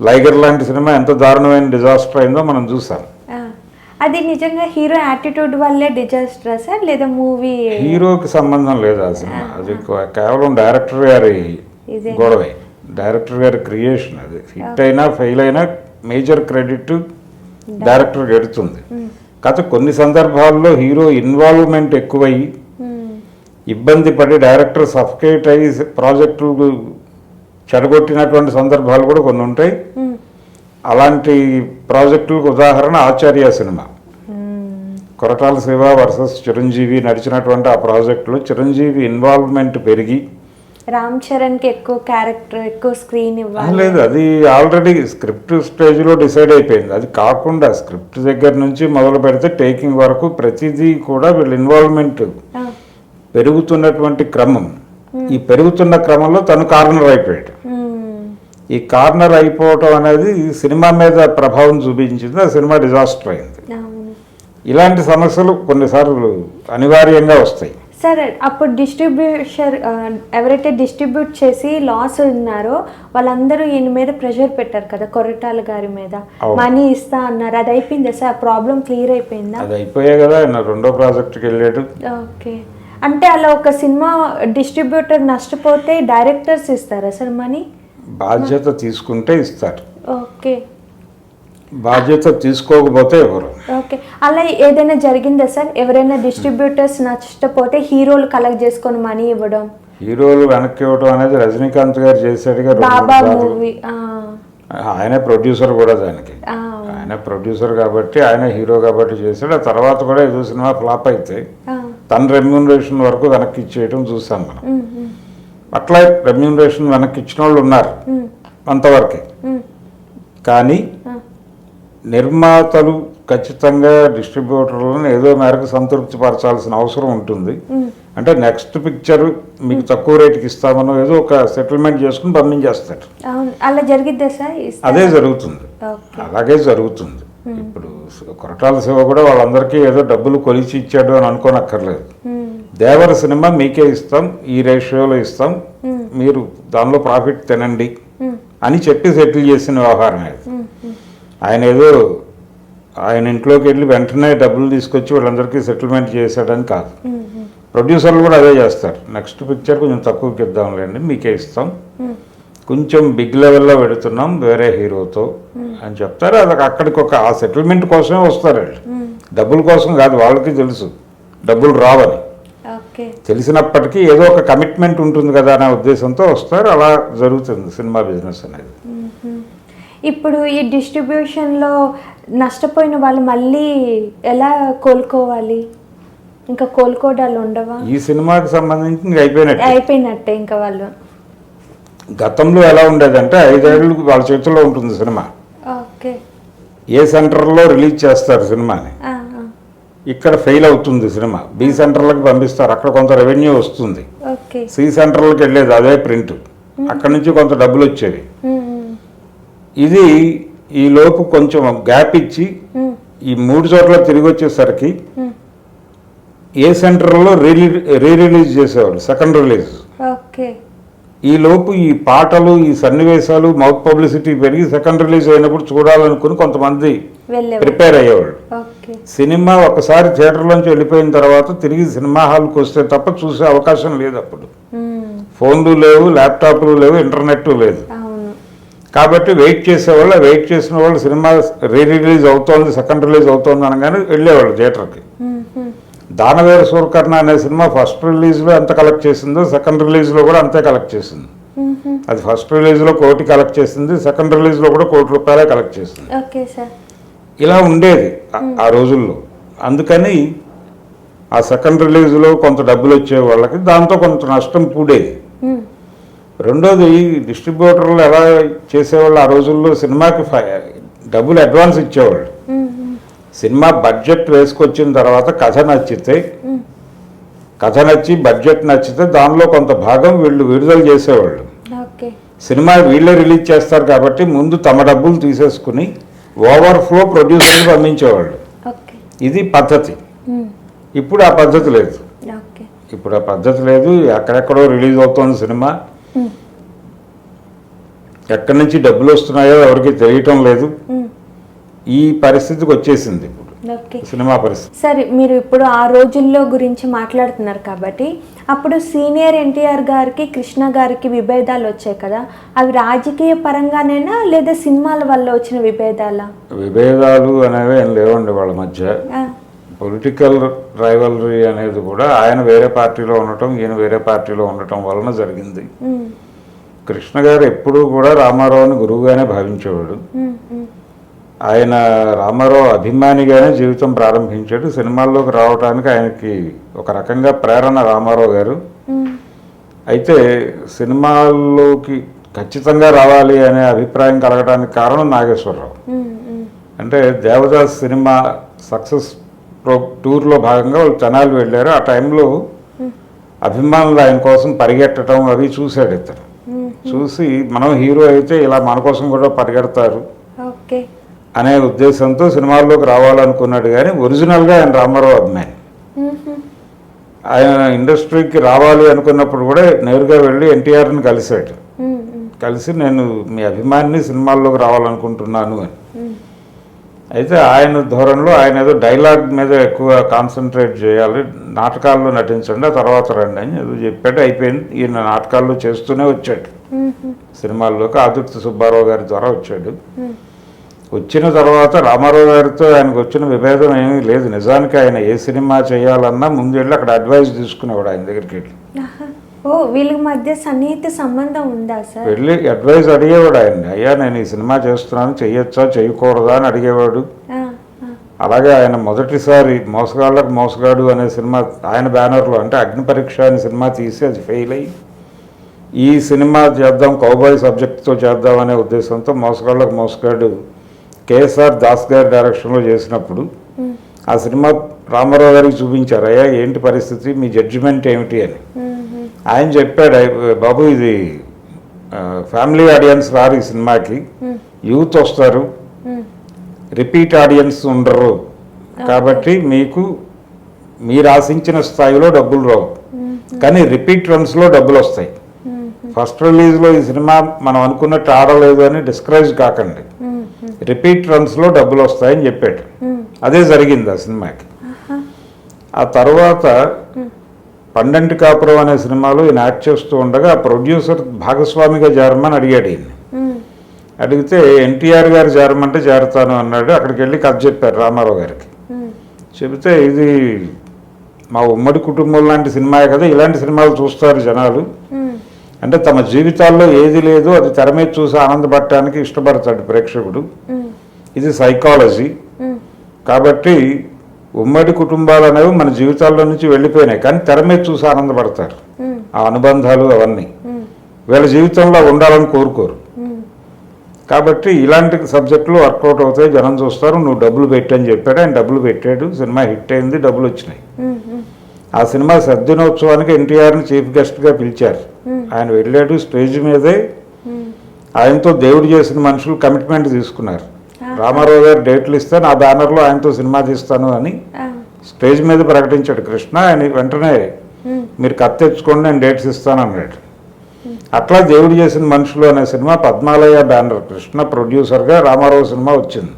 లైగర్ లాంటి సినిమా ఎంత దారుణమైన డిజాస్టర్ అయిందో మనం చూసాం. అది నిజంగా హీరో యాటిట్యూడ్ వల్లే డిజాస్టర్ సార్, లేదా మూవీ హీరోకి సంబంధం లేదు ఆ సినిమా. అది కేవలం డైరెక్టర్ గారి గొడవే, డైరెక్టర్ గారి క్రియేషన్. అది హిట్ అయినా ఫెయిల్ అయినా మేజర్ క్రెడిట్ డైరెక్టర్కి ఎడుతుంది. కాకపోతే కొన్ని సందర్భాల్లో హీరో ఇన్వాల్వ్మెంట్ ఎక్కువయ్యి ఇబ్బంది పడి డైరెక్టర్ సఫకేట్ అయ్యి ప్రాజెక్టు చెడగొట్టినటువంటి సందర్భాలు కూడా కొన్ని ఉంటాయి. అలాంటి ప్రాజెక్టులకు ఉదాహరణ ఆచార్య సినిమా. కొరటాల శివ వర్సెస్ చిరంజీవి నడిచినటువంటి ఆ ప్రాజెక్టులో చిరంజీవి ఇన్వాల్వ్మెంట్ పెరిగి రామ్ చరణ్కి ఎక్కువ క్యారెక్టర్, ఎక్కువ స్క్రీన్ ఇవ్వాలి. లేదు, అది ఆల్రెడీ స్క్రిప్ట్ స్టేజ్లో డిసైడ్ అయిపోయింది. అది కాకుండా స్క్రిప్ట్ దగ్గర నుంచి మొదలు పెడితే టేకింగ్ వరకు ప్రతిదీ కూడా వీళ్ళ ఇన్వాల్వ్మెంట్ పెరుగుతున్నటువంటి క్రమం. ఈ పెరుగుతున్న క్రమంలో తను కార్నర్ అయిపోయాడు. ఈ కార్నర్ అయిపోవటం అనేది సినిమా మీద ప్రభావం చూపించింది. ఆ సినిమా డిజాస్టర్ అయింది. ఇలాంటి సమస్యలు కొన్నిసార్లు అనివార్యంగా వస్తాయి. సార్, అప్పుడు డిస్ట్రిబ్యూషన్ ఎవరైతే డిస్ట్రిబ్యూట్ చేసి లాస్ ఉన్నారో వాళ్ళందరూ ఈయన మీద ప్రెషర్ పెట్టారు కదా, కొరటాల గారి మీద. మనీ ఇస్తా అన్నారు, అది అయిపోయిందా సార్? ప్రాబ్లం క్లియర్ అయిపోయిందా? అది అయిపోయా కదా, రెండో ప్రాజెక్ట్కి వెళ్ళాడు. ఓకే, అంటే అలా ఒక సినిమా డిస్ట్రిబ్యూటర్ నష్టపోతే డైరెక్టర్స్ ఇస్తారా సార్ మనీ? బాధ్యత తీసుకుంటే ఇస్తారు. ఓకే, బాధ్యత తీసుకోకపోతే ఎవరు? ఓకే, అలా ఏదైనా జరిగిందా సార్? ఎవరైనా డిస్ట్రిబ్యూటర్స్ నష్టపోతే హీరోలు కలెక్ట్ చేసుకొని మనీ ఇవ్వడం, హీరోలు వెనక్కి ఇవ్వడం అనేది రజనీకాంత్ గారు చేశాడుగా. బాబా మూవీ ఆయనే ప్రొడ్యూసర్ కూడా దానికి. ఆయన ప్రొడ్యూసర్ కాబట్టి, ఆయన హీరో కాబట్టి చేశాడు. ఆ తర్వాత కూడా ఏదో సినిమా ఫ్లాప్ అయితే తన రెమ్యూనరేషన్ వరకు వెనక్కి ఇచ్చేయడం చూసాం మనం. అట్లా రెమ్యూనరేషన్ వెనక్కి ఇచ్చిన వాళ్ళు ఉన్నారు అంతవరకే. కానీ నిర్మాతలు ఖచ్చితంగా డిస్ట్రిబ్యూటర్లను ఏదో మేరకు సంతృప్తి పరచాల్సిన అవసరం ఉంటుంది. అంటే నెక్స్ట్ పిక్చర్ మీకు తక్కువ రేటుకి ఇస్తామనో ఏదో ఒక సెటిల్మెంట్ చేసుకుని పంపించేస్తారు. అలా జరిగిద్దా సార్? అదే జరుగుతుంది, అలాగే జరుగుతుంది. ఇప్పుడు కొరటాల శివ కూడా వాళ్ళందరికీ ఏదో డబ్బులు కొలిచి ఇచ్చాడు అని అనుకోనక్కర్లేదు. దేవర సినిమా మీకే ఇస్తాం, ఈ రేషియోలో ఇస్తాం, మీరు దానిలో ప్రాఫిట్ తినండి అని చెప్పి సెటిల్ చేసిన వ్యవహారం అది. ఆయన ఏదో ఆయన ఇంట్లోకి వెళ్ళి వెంటనే డబ్బులు తీసుకొచ్చి వాళ్ళందరికీ సెటిల్మెంట్ చేశాడని కాదు. ప్రొడ్యూసర్లు కూడా అదే చేస్తారు. నెక్స్ట్ పిక్చర్ కొంచెం తక్కువకి ఇద్దాంలేండి, మీకే ఇస్తాం, కొంచెం బిగ్ లెవెల్లో పెడుతున్నాం వేరే హీరోతో అని చెప్తారు. అది అక్కడికి ఆ సెటిల్మెంట్ కోసమే వస్తారు వాళ్ళు, డబ్బుల కోసం కాదు. వాళ్ళకి తెలుసు డబ్బులు రావని, తెలిసినప్పటికీ ఏదో ఒక కమిట్మెంట్ ఉంటుంది కదా అనే ఉద్దేశంతో వస్తారు. అలా జరుగుతుంది సినిమా బిజినెస్ అనేది. ఇప్పుడు ఈ డిస్ట్రిబ్యూషన్లో నష్టపోయిన వాళ్ళు మళ్ళీ ఎలా కోలుకోవాలి? ఇంకా కోలుకోవడాలు ఉండవా? ఈ సినిమాకి సంబంధించి ఇంకా అయిపోయినట్టే ఇంకా వాళ్ళు. గతంలో ఎలా ఉండేదంటే 5 ఏళ్ళు వాళ్ళ చేతుల్లో ఉంటుంది సినిమా. ఏ సెంటర్లో రిలీజ్ చేస్తారు సినిమాని, ఇక్కడ ఫెయిల్ అవుతుంది సినిమా, బి సెంటర్లకు పంపిస్తారు, అక్కడ కొంత రెవెన్యూ వస్తుంది. సి సెంటర్లకు వెళ్ళేది అదే ప్రింట్, అక్కడ నుంచి కొంత డబ్బులు వచ్చేవి. ఇది ఈ లోపు కొంచెం గ్యాప్ ఇచ్చి ఈ 3 చోట్ల తిరిగి వచ్చేసరికి ఏ సెంటర్లో రీ రిలీజ్ చేసేవాళ్ళు, సెకండ్ రిలీజ్. ఈ లోపు ఈ పాటలు, ఈ సన్నివేశాలు, మౌత్ పబ్లిసిటీ పెరిగి సెకండ్ రిలీజ్ అయినప్పుడు చూడాలనుకుని కొంతమంది ప్రిపేర్ అయ్యేవాళ్ళు. సినిమా ఒకసారి థియేటర్లోంచి వెళ్ళిపోయిన తర్వాత తిరిగి సినిమా హాల్కి వస్తే తప్ప చూసే అవకాశం లేదు. అప్పుడు ఫోన్లు లేవు, ల్యాప్టాప్లు లేవు, ఇంటర్నెట్ లేదు. కాబట్టి వెయిట్ చేసేవాళ్ళు. వెయిట్ చేసిన వాళ్ళు సినిమా రీ రిలీజ్ అవుతోంది, సెకండ్ రిలీజ్ అవుతోంది అనగానే వెళ్ళేవాళ్ళు థియేటర్కి. దానవేర సూరకర్ణ అనే సినిమా ఫస్ట్ రిలీజ్లో ఎంత కలెక్ట్ చేసిందో సెకండ్ రిలీజ్లో కూడా అంతే కలెక్ట్ చేసింది. అది ఫస్ట్ రిలీజ్లో 1 కోటి కలెక్ట్ చేసింది, సెకండ్ రిలీజ్లో కూడా 1 కోటి రూపాయలే కలెక్ట్ చేసింది. ఇలా ఉండేది ఆ రోజుల్లో. అందుకని ఆ సెకండ్ రిలీజ్లో కొంత డబ్బులు వచ్చే వాళ్ళకి దాంతో కొంత నష్టం కూడేది. రెండోది, డిస్ట్రిబ్యూటర్లు ఎలా చేసేవాళ్ళు ఆ రోజుల్లో, సినిమాకి డబ్బులు అడ్వాన్స్ ఇచ్చేవాళ్ళు. సినిమా బడ్జెట్ వేసుకొచ్చిన తర్వాత కథ నచ్చి బడ్జెట్ నచ్చితే దానిలో కొంత భాగం వీళ్ళు విడుదల చేసేవాళ్ళు. సినిమా వీళ్ళే రిలీజ్ చేస్తారు కాబట్టి ముందు తమ డబ్బులు తీసేసుకుని ఓవర్ఫ్లో ప్రొడ్యూసర్కి పంపించేవాళ్ళు. ఇది పద్ధతి. ఇప్పుడు ఆ పద్ధతి లేదు. ఎక్కడెక్కడో రిలీజ్ అవుతోంది సినిమా, ఎక్కడి నుంచి డబ్బులు వస్తున్నాయో ఎవరికి తెలియటం లేదు. ఈ పరిస్థితికి వచ్చేసింది ఇప్పుడు సినిమా పరిస్థితి. సరే, మీరు ఇప్పుడు ఆ రోజుల్లో గురించి మాట్లాడుతున్నారు కాబట్టి అప్పుడు సీనియర్ ఎన్టీఆర్ గారికి, కృష్ణ గారికి విభేదాలు వచ్చాయి కదా, అవి రాజకీయ పరంగానేనా లేదా సినిమాల వల్ల వచ్చిన విభేదాలా? విభేదాలు అనేవి ఏం లేవండి వాళ్ళ మధ్య. పొలిటికల్ రైవలరీ అనేది కూడా ఆయన వేరే పార్టీలో ఉండటం, ఈయన వేరే పార్టీలో ఉండటం వలన జరిగింది. కృష్ణ గారు ఎప్పుడూ కూడా రామారావుని గురువుగానే భావించేవాడు. ఆయన రామారావు అభిమానిగానే జీవితం ప్రారంభించాడు. సినిమాల్లోకి రావడానికి ఆయనకి ఒక రకంగా ప్రేరణ రామారావు గారు. అయితే సినిమాల్లోకి ఖచ్చితంగా రావాలి అనే అభిప్రాయం కలగడానికి కారణం నాగేశ్వరరావు. అంటే దేవదాస్ సినిమా సక్సెస్ టూర్లో భాగంగా వాళ్ళు తెనాలి వెళ్ళారు. ఆ టైంలో అభిమానులు ఆయన కోసం పరిగెట్టడం అవి చూశాడు ఇతను. చూసి మనం హీరో అయితే ఇలా మన కోసం కూడా పరిగెడతారు అనే ఉద్దేశంతో సినిమాల్లోకి రావాలనుకున్నాడు. కానీ ఒరిజినల్గా ఆయన రామారావు అభిమాని. ఆయన ఇండస్ట్రీకి రావాలి అనుకున్నప్పుడు కూడా నేరుగా వెళ్ళి ఎన్టీఆర్ని కలిశాడు. కలిసి నేను మీ అభిమానిని, సినిమాల్లోకి రావాలనుకుంటున్నాను అని. అయితే ఆయన ధోరణిలో ఆయన ఏదో డైలాగ్ మీద ఎక్కువ కాన్సన్ట్రేట్ చేయాలి, నాటకాల్లో నటించండి, ఆ తర్వాత రండి అని ఏదో చెప్పాడు. అయిపోయింది. ఈయన నాటకాల్లో చేస్తూనే వచ్చాడు. సినిమాల్లోకి ఆదుర్తి సుబ్బారావు గారి ద్వారా వచ్చాడు. వచ్చిన తర్వాత రామారావు గారితో ఆయనకు వచ్చిన విభేదం ఏమీ లేదు. నిజానికి ఆయన ఏ సినిమా చేయాలన్నా ముందు వెళ్ళి అక్కడ అడ్వైజ్ తీసుకునేవాడు ఆయన దగ్గరికి వెళ్ళి. వీళ్ళ మధ్య సన్నిహిత సంబంధం ఉందా సార్? వెళ్ళి అడ్వైజ్ అడిగేవాడు ఆయన. అయ్యా నేను ఈ సినిమా చేస్తున్నాను, చెయ్యొచ్చా చేయకూడదా అని అడిగేవాడు. అలాగే ఆయన మొదటిసారి మోసగాళ్ళకు మోసగాడు అనే సినిమా ఆయన బ్యానర్లో, అంటే అగ్ని పరీక్ష అనే సినిమా తీసి అది ఫెయిల్ అయ్యి ఈ సినిమా చేద్దాం, కౌబాయ్ సబ్జెక్ట్తో చేద్దాం అనే ఉద్దేశంతో మోసగాళ్ళకు మోసగాడు కేఎస్ఆర్ దాస్ గారి డైరెక్షన్లో చేసినప్పుడు ఆ సినిమా రామారావు గారికి చూపించారు. అయ్యా ఏంటి పరిస్థితి, మీ జడ్జిమెంట్ ఏమిటి అని. ఆయన చెప్పాడు, బాబు ఇది ఫ్యామిలీ ఆడియన్స్ రారు ఈ సినిమాకి, యూత్ వస్తారు, రిపీట్ ఆడియన్స్ ఉండరు, కాబట్టి మీకు మీరు ఆశించిన స్థాయిలో డబ్బులు రావు, కానీ రిపీట్ రన్స్లో డబ్బులు వస్తాయి. ఫస్ట్ రిలీజ్లో ఈ సినిమా మనం అనుకున్నట్టు ఆడలేదు అని డిస్కరేజ్ కాకండి, రిపీట్ రన్స్లో డబ్బులు వస్తాయని చెప్పాడు. అదే జరిగింది ఆ సినిమాకి. ఆ తర్వాత పండంటి కాపురం అనే సినిమాలో ఈయన యాక్ట్ చేస్తూ ఉండగా ప్రొడ్యూసర్ భాగస్వామిగా చేరమని అడిగాడు ఈయన. అడిగితే ఎన్టీఆర్ గారు చేరమంటే చేరతాను అన్నాడు. అక్కడికి వెళ్ళి కథ చెప్పారు రామారావు గారికి. చెబితే ఇది మా ఉమ్మడి కుటుంబం లాంటి సినిమాయే కదా, ఇలాంటి సినిమాలు చూస్తారు జనాలు, అంటే తమ జీవితాల్లో ఏది లేదో అది తెర మీద చూసి ఆనందపడటానికి ఇష్టపడతాడు ప్రేక్షకుడు, ఇది సైకాలజీ. కాబట్టి ఉమ్మడి కుటుంబాలు అనేవి మన జీవితాల్లో నుంచి వెళ్ళిపోయినాయి, కానీ తెర మీద చూసి ఆనందపడతారు. ఆ అనుబంధాలు అవన్నీ వీళ్ళ జీవితంలో ఉండాలని కోరుకోరు. కాబట్టి ఇలాంటి సబ్జెక్టులు వర్కౌట్ అవుతాయి, జనం చూస్తారు, నువ్వు డబ్బులు పెట్టని చెప్పాడు. ఆయన డబ్బులు పెట్టాడు, సినిమా హిట్ అయింది, డబ్బులు వచ్చినాయి. ఆ సినిమా సద్దినోత్సవానికి ఎన్టీఆర్ని చీఫ్ గెస్ట్గా పిలిచారు. ఆయన వెళ్ళాడు, స్టేజ్ మీదే ఆయనతో దేవుడు చేసిన మనుషులు కమిట్మెంట్ తీసుకున్నారు. రామారావు గారు డేట్లు ఇస్తే నా బ్యానర్లో ఆయనతో సినిమా తీస్తాను అని స్టేజ్ మీద ప్రకటించాడు కృష్ణ. ఆయన వెంటనే మీరు కత్తి తెచ్చుకోండి, నేను డేట్స్ ఇస్తాను అన్నాడు. అట్లా దేవుడు చేసిన మనుషులు అనే సినిమా పద్మాలయ బ్యానర్, కృష్ణ ప్రొడ్యూసర్గా రామారావు సినిమా వచ్చింది.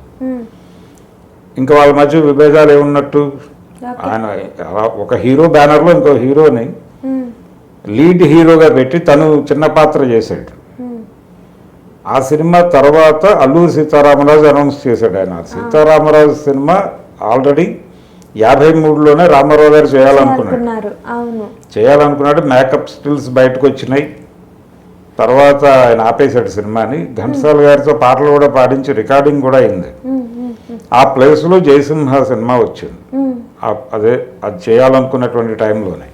ఇంకా వాళ్ళ మధ్య విభేదాలు ఏమున్నట్టు, ఆయన ఒక హీరో బ్యానర్లో ఇంకో హీరోని లీడ్ హీరోగా పెట్టి తను చిన్న పాత్ర చేశాడు. ఆ సినిమా తర్వాత అల్లూరి సీతారామరాజు అనౌన్స్ చేశాడు. ఆయన సీతారామరాజు సినిమా ఆల్రెడీ 53లోనే రామారావు గారు చేయాలనుకున్నాడు. మేకప్ స్టిల్స్ బయటకు వచ్చినాయి. తర్వాత ఆయన ఆపేశాడు సినిమాని. ఘంటసాల గారితో పాటలు కూడా పాడించి రికార్డింగ్ కూడా అయింది. ఆ ప్లేస్లో జయసింహ సినిమా వచ్చింది. అది చేయాలనుకున్నటువంటి టైంలోనే.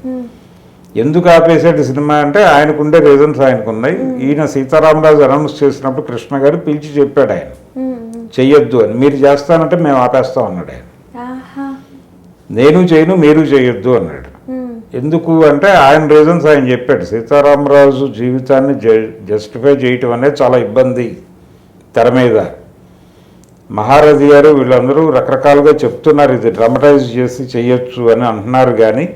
ఎందుకు ఆపేసాడు సినిమా అంటే ఆయనకుండే రీజన్స్ ఆయనకున్నాయి. ఈయన సీతారామరాజు అనౌన్స్ చేసినప్పుడు కృష్ణ గారు పిలిచి చెప్పాడు ఆయన చెయ్యొద్దు అని. మీరు చేస్తానంటే మేము ఆపేస్తాం అన్నాడు ఆయన. నేను చేయను, మీరు చేయొద్దు అన్నాడు. ఎందుకు అంటే ఆయన రీజన్స్ ఆయన చెప్పాడు. సీతారామరాజు జీవితాన్ని జస్టిఫై చేయటం అనేది చాలా ఇబ్బంది తెర మీద. మహారథి గారు వీళ్ళందరూ రకరకాలుగా చెప్తున్నారు, ఇది డ్రామటైజ్ చేసి చెయ్యొచ్చు అని అంటున్నారు, కానీ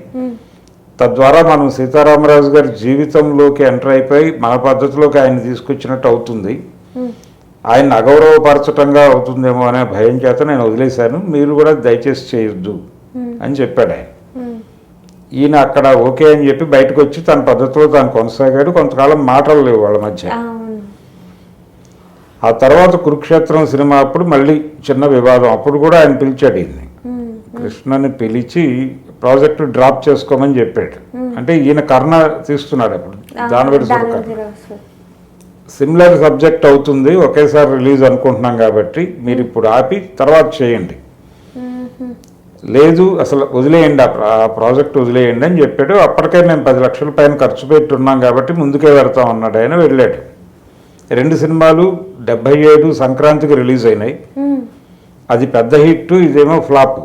తద్వారా మనం సీతారామరాజు గారి జీవితంలోకి ఎంటర్ అయిపోయి మన పద్ధతిలోకి ఆయన తీసుకొచ్చినట్టు అవుతుంది, ఆయన అగౌరవపరచటంగా అవుతుందేమో అనే భయం చేత నేను వదిలేశాను, మీరు కూడా దయచేసి చేయొద్దు అని చెప్పాడు ఆయన. ఈయన అక్కడ ఓకే అని చెప్పి బయటకు వచ్చి తన పద్ధతిలో తాను కొనసాగాడు. కొంతకాలం మాటలు లేవు వాళ్ళ మధ్య. ఆ తర్వాత కురుక్షేత్రం సినిమా అప్పుడు మళ్ళీ చిన్న వివాదం. అప్పుడు కూడా ఆయన పిలిచాడు ఈయన్ని, కృష్ణని పిలిచి ప్రాజెక్టు డ్రాప్ చేసుకోమని చెప్పాడు. అంటే ఈయన కర్ణ తీస్తున్నాడు అప్పుడు, దానివెడి సిమిలర్ సబ్జెక్ట్ అవుతుంది, ఒకేసారి రిలీజ్ అనుకుంటున్నాం కాబట్టి మీరు ఇప్పుడు ఆపి తర్వాత చేయండి, లేదు అసలు వదిలేయండి, ఆ ప్రాజెక్ట్ వదిలేయండి అని చెప్పాడు. అప్పటికే మేము 10 లక్షల పైన ఖర్చు పెట్టున్నాం కాబట్టి ముందుకే వెళ్తాం అన్నాడు ఆయన. వెళ్ళాడు. 2 సినిమాలు 77 సంక్రాంతికి రిలీజ్ అయినాయి. అది పెద్ద హిట్, ఇదేమో ఫ్లాప్.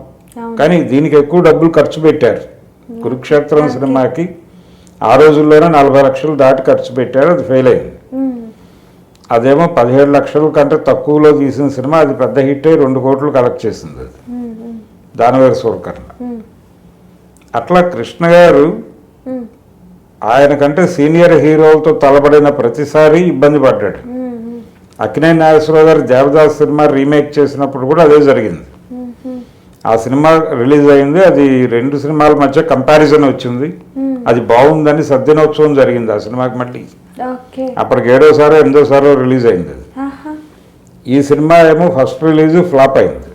కానీ దీనికి ఎక్కువ డబ్బులు ఖర్చు పెట్టారు. కురుక్షేత్రం సినిమాకి ఆ రోజుల్లోనే 40 లక్షలు దాటి ఖర్చు పెట్టారు, అది ఫెయిల్ అయింది. అదేమో 17 లక్షల కంటే తక్కువలో తీసిన సినిమా, అది పెద్ద హిట్ అయి 2 కోట్లు కలెక్ట్ చేసింది. అది దానవేరు సూరకర్ణ. అట్లా కృష్ణ గారు ఆయనకంటే సీనియర్ హీరోలతో తలబడిన ప్రతిసారి ఇబ్బంది పడ్డాడు. అక్కినేని నాగేశ్వరరావు గారు దేవదాస్ సినిమా రీమేక్ చేసినప్పుడు కూడా అదే జరిగింది. ఆ సినిమా రిలీజ్ అయింది, అది 2 సినిమాల మధ్య కంపారిజన్ వచ్చింది, అది బాగుందని సద్దినోత్సవం జరిగింది ఆ సినిమాకి. మళ్ళీ అప్పటికి 7వ 8వ రిలీజ్ అయింది అది. ఈ సినిమా ఏమో ఫస్ట్ రిలీజ్ ఫ్లాప్ అయింది.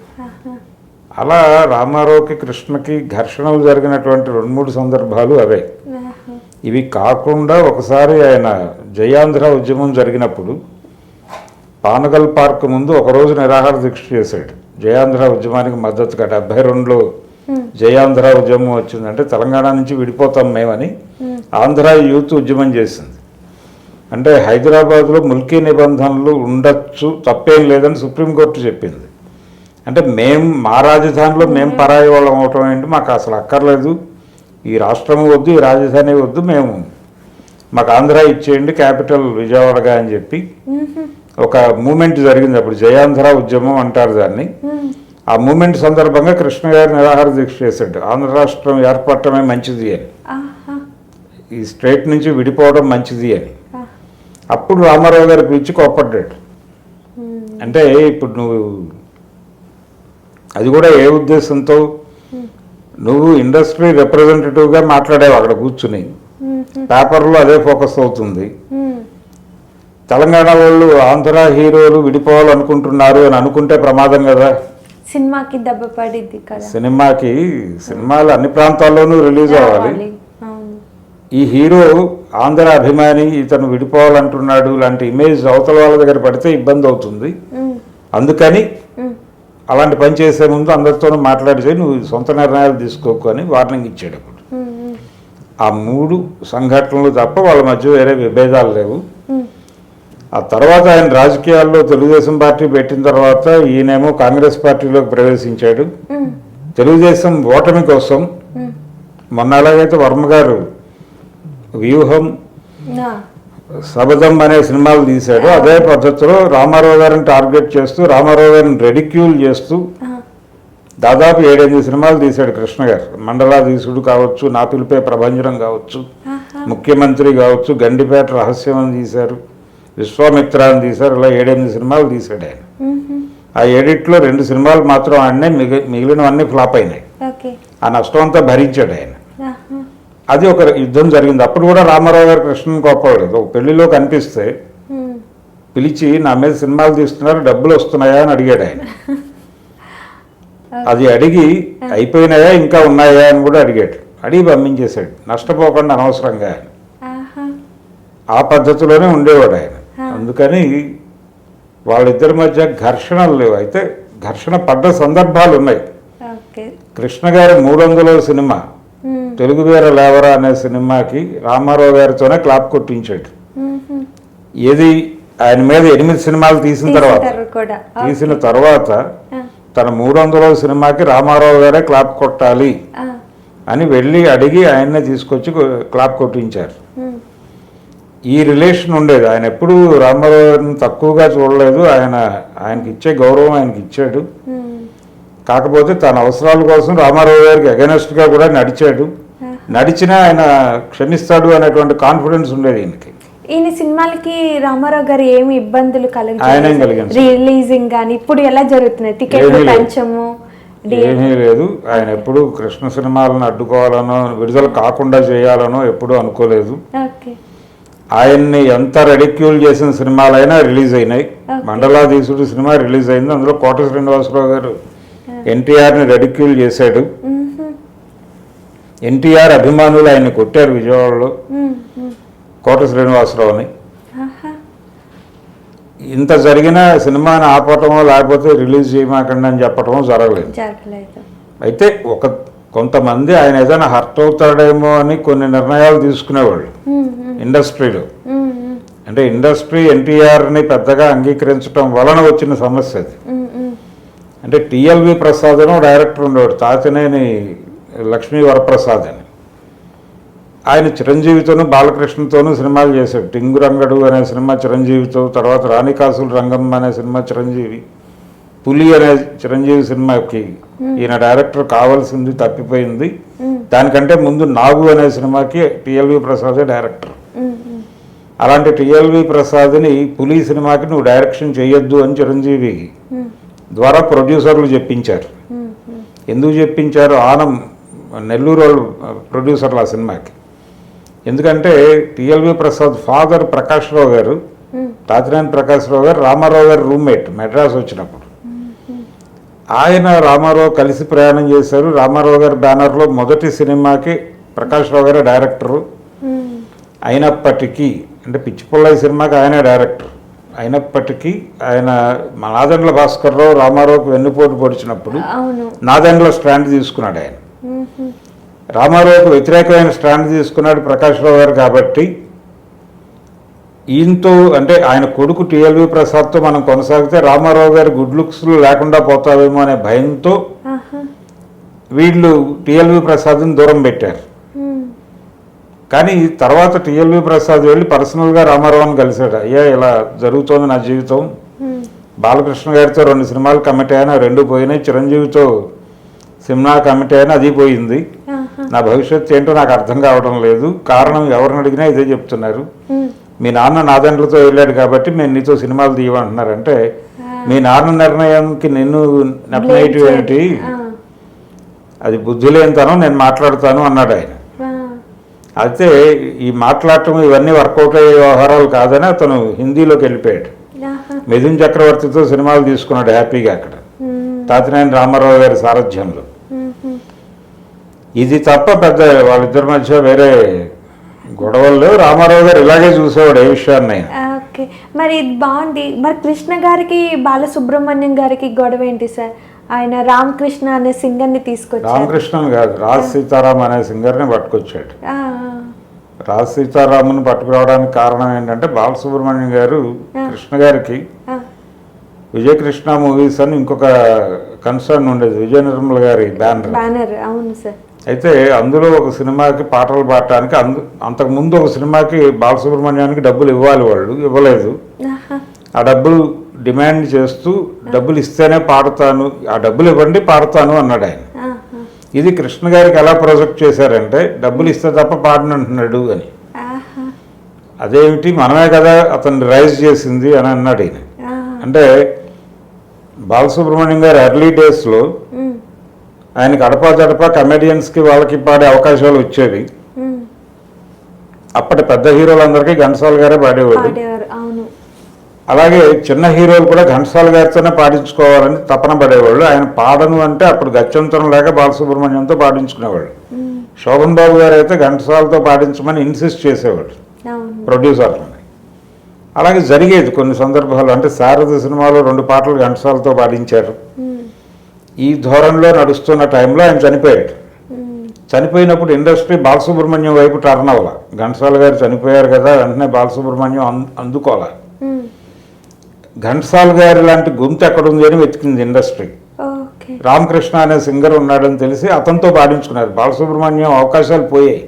అలా రామారావుకి కృష్ణకి ఘర్షణలు జరిగినటువంటి 2-3 సందర్భాలు అవే. ఇవి కాకుండా ఒకసారి ఆయన జయాంధ్ర ఉద్యమం జరిగినప్పుడు పానగల్ పార్క్ ముందు ఒకరోజు నిరాహార దీక్ష చేశాడు. జయాంధ్ర ఉద్యమానికి మద్దతుగా 72లో జయాంధ్ర ఉద్యమం వచ్చిందంటే తెలంగాణ నుంచి విడిపోతాం మేమని ఆంధ్ర యూత్ ఉద్యమం చేసింది. అంటే హైదరాబాద్లో ముల్కీ నిబంధనలు ఉండొచ్చు, తప్పేం లేదని సుప్రీంకోర్టు చెప్పింది. అంటే మా రాజధానిలో మేము పరాయి వాళ్ళం అవటం ఏంటి, మాకు అసలు అక్కర్లేదు, ఈ రాష్ట్రం వద్దు, ఈ రాజధాని వద్దు, మాకు ఆంధ్ర ఇచ్చేయండి క్యాపిటల్ విజయవాడగా అని చెప్పి ఒక మూమెంట్ జరిగింది. అప్పుడు జయాంధ్ర ఉద్యమం అంటారు దాన్ని. ఆ మూమెంట్ సందర్భంగా కృష్ణ గారు నిరాహార దీక్ష చేశాడు. ఆంధ్ర రాష్ట్రం ఏర్పడటమే మంచిది అని, ఈ స్టేట్ నుంచి విడిపోవడం మంచిది అని. అప్పుడు రామారావు గారు పిలిచి కోప్పడ్డాడు. అంటే ఇప్పుడు నువ్వు అది కూడా ఏ ఉద్దేశంతో, నువ్వు ఇండస్ట్రీ రిప్రజెంటేటివ్గా మాట్లాడావు అక్కడ కూర్చుని, పేపర్లో అదే ఫోకస్ అవుతుంది. తెలంగాణ వాళ్ళు ఆంధ్ర హీరోలు విడిపోవాలనుకుంటున్నారు అని అనుకుంటే ప్రమాదం కదా. సినిమాకి దెబ్బ పడిద్ది కదా. సినిమాలు అన్ని ప్రాంతాల్లోనూ రిలీజ్ అవ్వాలి. ఈ హీరో ఆంధ్ర అభిమాని, ఇతను విడిపోవాలంటున్నాడు లాంటి ఇమేజ్ అవతల వాళ్ళ దగ్గర పడితే ఇబ్బంది అవుతుంది. అందుకని అలాంటి పని చేసే ముందు అందరితోనూ మాట్లాడితే నువ్వు సొంత నిర్ణయాలు తీసుకోకు అని వార్నింగ్ ఇచ్చాడు. అప్పుడు ఆ 3 సంఘటనలు తప్ప వాళ్ళ మధ్య వేరే విభేదాలు లేవు. ఆ తర్వాత ఆయన రాజకీయాల్లో తెలుగుదేశం పార్టీ పెట్టిన తర్వాత ఈయనేమో కాంగ్రెస్ పార్టీలోకి ప్రవేశించాడు. తెలుగుదేశం ఓటమి కోసం మొన్న ఎలాగైతే వర్మ గారు వ్యూహం, శబదం అనే సినిమాలు తీశాడు, అదే పద్ధతిలో రామారావు గారిని టార్గెట్ చేస్తూ, రామారావు గారిని రెడిక్యూల్ చేస్తూ దాదాపు 7-8 సినిమాలు తీశాడు కృష్ణ గారు. మండలాధీశుడు కావచ్చు, నా పిలిపే ప్రభంజనం కావచ్చు, ముఖ్యమంత్రి కావచ్చు, గండిపేట రహస్యం అని తీశారు, విశ్వామిత్ర అని తీశారు. ఇలా 7-8 సినిమాలు తీశాడు ఆయన. ఆ 7లో 2 సినిమాలు మాత్రం ఆడినాయి, మిగిలినవన్నీ ఫ్లాప్ అయినాయి. ఆ నష్టం అంతా భరించాడు ఆయన. అది ఒక యుద్ధం జరిగింది. అప్పుడు కూడా రామారావు గారు కృష్ణని కోప్పలేదు. ఒక పెళ్లిలో కనిపిస్తే పిలిచి నా మీద సినిమాలు తీస్తున్నారు, డబ్బులు వస్తున్నాయా అని అడిగాడు ఆయన. అది అడిగి అయిపోయినాయా ఇంకా ఉన్నాయా అని కూడా అడిగాడు. అడిగి పంపించేశాడు, నష్టపోకుండా అనవసరంగా ఆయన. ఆ పద్ధతిలోనే ఉండేవాడు ఆయన. అందుకని వాళ్ళిద్దరి మధ్య ఘర్షణలు లేవు. అయితే ఘర్షణ పడ్డ సందర్భాలు ఉన్నాయి. కృష్ణ గారి 300వ సినిమా తెలుగు వీర లేవరా అనే సినిమాకి రామారావు గారితోనే క్లాప్ కొట్టించాడు. ఏది ఆయన మీద 8 సినిమాలు తీసిన తర్వాత తన 300వ సినిమాకి రామారావు గారే క్లాప్ కొట్టాలి అని వెళ్ళి అడిగి ఆయన్నే తీసుకొచ్చి క్లాప్ కొట్టించారు. ఈ రిలేషన్ ఉండేది. ఆయన ఎప్పుడూ రామారావు గారిని తక్కువగా చూడలేదు. ఆయనకి ఇచ్చే గౌరవం ఆయనకి ఇచ్చాడు. కాకపోతే తన అవసరాల కోసం రామారావు గారికి అగెనెస్ట్గా కూడా నడిచినా ఆయన క్షమిస్తాడు అనేటువంటి కాన్ఫిడెన్స్ ఉండేది ఈయనకి. ఈయన సినిమాలకి రామారావు గారు ఏమి ఇబ్బందులు కలిగించారు? రిలీజింగ్ కానీ ఇప్పుడు ఎలా జరుగుతున్నాయి, టికెట్లు పెంచము ఏమీ లేదు. ఆయన ఎప్పుడు కృష్ణ సినిమాలను అడ్డుకోవాలనో, విడుదల కాకుండా చేయాలనో ఎప్పుడూ అనుకోలేదు. ఆయన్ని ఎంత రెడిక్యూల్ చేసిన సినిమాలైనా రిలీజ్ అయినాయి. మండలాధీశుడు సినిమా రిలీజ్ అయింది. అందులో కోట శ్రీనివాసరావు గారు ఎన్టీఆర్ని రెడిక్యూల్ చేశాడు. ఎన్టీఆర్ అభిమానులు ఆయన్ని కొట్టారు విజయవాడలో, కోట శ్రీనివాసరావుని. ఇంత జరిగిన సినిమాని ఆపటమో లేకపోతే రిలీజ్ చేయమాకండి అని చెప్పటమో జరగలేదు. అయితే కొంతమంది ఆయన ఏదైనా హర్ట్ అవుతాడేమో అని కొన్ని నిర్ణయాలు తీసుకునేవాళ్ళు ఇండస్ట్రీలో. అంటే ఇండస్ట్రీ ఎన్టీఆర్ని పెద్దగా అంగీకరించడం వలన వచ్చిన సమస్య అది. అంటే టిఎల్వి ప్రసాద్ అని డైరెక్టర్ ఉండేవాడు, తాతినేని లక్ష్మీ వరప్రసాద్ అని. ఆయన చిరంజీవితోనూ బాలకృష్ణతోనూ సినిమాలు చేశాడు. టింగురంగడు అనే సినిమా చిరంజీవితో, తర్వాత రాణికాసులు రంగమ్మ అనే సినిమా చిరంజీవి, పులి అనే చిరంజీవి సినిమాకి ఈయన డైరెక్టర్ కావాల్సింది తప్పిపోయింది. దానికంటే ముందు నాగు అనే సినిమాకి టిఎల్వి ప్రసాదే డైరెక్టర్. అలాంటి టిఎల్వి ప్రసాద్ని పులి సినిమాకి నువ్వు డైరెక్షన్ చేయొద్దు అని చిరంజీవి ద్వారా ప్రొడ్యూసర్లు చెప్పించారు. ఎందుకు చెప్పించారు? ఆనం నెల్లూరు వాళ్ళు ప్రొడ్యూసర్లు ఆ సినిమాకి. ఎందుకంటే టిఎల్వి ప్రసాద్ ఫాదర్ ప్రకాష్ రావు గారు, తాతినేని ప్రకాష్ రావు గారు రామారావు గారు రూమ్మేట్ మెడ్రాస్ వచ్చినప్పుడు. ఆయన రామారావు కలిసి ప్రయాణం చేశారు. రామారావు గారి బ్యానర్లో మొదటి సినిమాకి ప్రకాష్ రావు గారే డైరెక్టరు. అయినప్పటికీ అంటే పిచ్చిపుల్లయ్య సినిమాకి ఆయనే డైరెక్టర్ అయినప్పటికీ ఆయన నాదెండ్ల భాస్కర్ రావు రామారావుకి వెన్నుపోటు పొడిచినప్పుడు నాదెండ్ల స్టాండ్ తీసుకున్నాడు ఆయన. రామారావుకు వ్యతిరేకమైన స్టాండ్ తీసుకున్నాడు ప్రకాష్ రావు గారు. కాబట్టి ఈయనతో అంటే ఆయన కొడుకు టిఎల్వి ప్రసాద్తో మనం కొనసాగితే రామారావు గారి గుడ్ లుక్స్లు లేకుండా పోతావేమో అనే భయంతో వీళ్ళు టిఎల్వి ప్రసాద్ని దూరం పెట్టారు. కానీ తర్వాత టిఎల్వి ప్రసాద్ వెళ్ళి పర్సనల్గా రామారావుని కలిశాడు. అయ్యా ఇలా జరుగుతోంది నా జీవితం, బాలకృష్ణ గారితో 2 సినిమాలు కమిట్ అయినా 2 పోయినాయి, చిరంజీవితో సినిమా కమిట్ అయినా అది పోయింది, నా భవిష్యత్తు ఏంటో నాకు అర్థం కావడం లేదు, కారణం ఎవరిని అడిగినా ఇదే చెప్తున్నారు, మీ నాన్న నాదండ్రులతో వెళ్ళాడు కాబట్టి మేము నీతో సినిమాలు తీయమంటున్నారంటే మీ నాన్న నిర్ణయానికి నిన్ను నెపనేయటం ఏంటి, అది బుద్ధి లేనితనం, నేను మాట్లాడతాను అన్నాడు ఆయన. అయితే ఈ మాట్లాడటం ఇవన్నీ వర్కౌట్ అయ్యే వ్యవహారాలు కాదని అతను హిందీలోకి వెళ్ళిపోయాడు. మిథున్ చక్రవర్తితో సినిమాలు తీసుకున్నాడు హ్యాపీగా అక్కడ, తాతినేని రామారావు గారి సారథ్యంలో. ఇది తప్ప పెద్ద వాళ్ళిద్దరి మధ్య వేరే గొడవల్లో రామారావు గారు ఇలాగే చూసేవాడు ఏ విషయాన్ని అయినా. ఓకే, మరి ఇది బాగుంది. మరి కృష్ణ గారికి బాలసుబ్రహ్మణ్యం గారికి గొడవ ఏంటి సార్? ఆయన రామకృష్ణ అనే సింగర్ని తీసుకొచ్చారు. రామకృష్ణన్ కాదు, రాజ్ సీతారాం అనే సింగర్ని పట్టుకొచ్చాడు. రాజ్ సీతారాముని పట్టుకురావడానికి కారణం ఏంటంటే బాలసుబ్రహ్మణ్యం గారు కృష్ణ గారికి విజయకృష్ణ మూవీస్ అని ఇంకొక కన్సర్న్ ఉండేది, విజయ నిర్మల్ గారి బ్యానర్. అవును సార్. అయితే అందులో ఒక సినిమాకి పాటలు పాడటానికి అంతకుముందు ఒక సినిమాకి బాలసుబ్రహ్మణ్యానికి డబ్బులు ఇవ్వాలి, వాళ్ళు ఇవ్వలేదు. ఆ డబ్బులు డిమాండ్ చేస్తూ డబ్బులు ఇస్తేనే పాడతాను, ఆ డబ్బులు ఇవ్వండి పాడతాను అన్నాడు ఆయన. ఇది కృష్ణ గారికి ఎలా ప్రొజెక్ట్ చేశారంటే డబ్బులు ఇస్తే తప్ప పాడనంటున్నాడు అని. అదేమిటి, మనమే కదా అతన్ని రైజ్ చేసింది అని అన్నాడు ఈయన. అంటే బాలసుబ్రహ్మణ్యం గారు ఎర్లీ డేస్లో ఆయనకి అడపా కమెడియన్స్కి వాళ్ళకి పాడే అవకాశాలు వచ్చేవి. అప్పటి పెద్ద హీరోలందరికీ ఘంటసాల గారే పాడేవాడు. అలాగే చిన్న హీరోలు కూడా ఘంటసాల గారితోనే పాడించుకోవాలని తపన పడేవాళ్ళు. ఆయన పాడను అంటే అప్పుడు గత్యంతరం లేక బాలసుబ్రహ్మణ్యంతో పాడించుకునేవాళ్ళు. శోభన్ బాబు గారు అయితే ఘంటసాలతో పాడించమని ఇన్సిస్ట్ చేసేవాడు ప్రొడ్యూసర్లని. అలాగే జరిగేది కొన్ని సందర్భాలు. అంటే శారద సినిమాలో 2 పాటలు ఘంటసాలతో పాడించారు. ఈ ధోరణిలో నడుస్తున్న టైంలో ఆయన చనిపోయాడు. చనిపోయినప్పుడు ఇండస్ట్రీ బాలసుబ్రహ్మణ్యం వైపు టర్న్ అవ్వాల. ఘంటసాల గారు చనిపోయారు కదా, వెంటనే బాలసుబ్రహ్మణ్యం అందుకోవాలి. ఘంటసాల గారి లాంటి గొంతు ఎక్కడుంది అని వెతికింది ఇండస్ట్రీ. రామకృష్ణ అనే సింగర్ ఉన్నాడని తెలిసి అతనితో పాడించుకున్నారు. బాలసుబ్రహ్మణ్యం అవకాశాలు పోయాయి.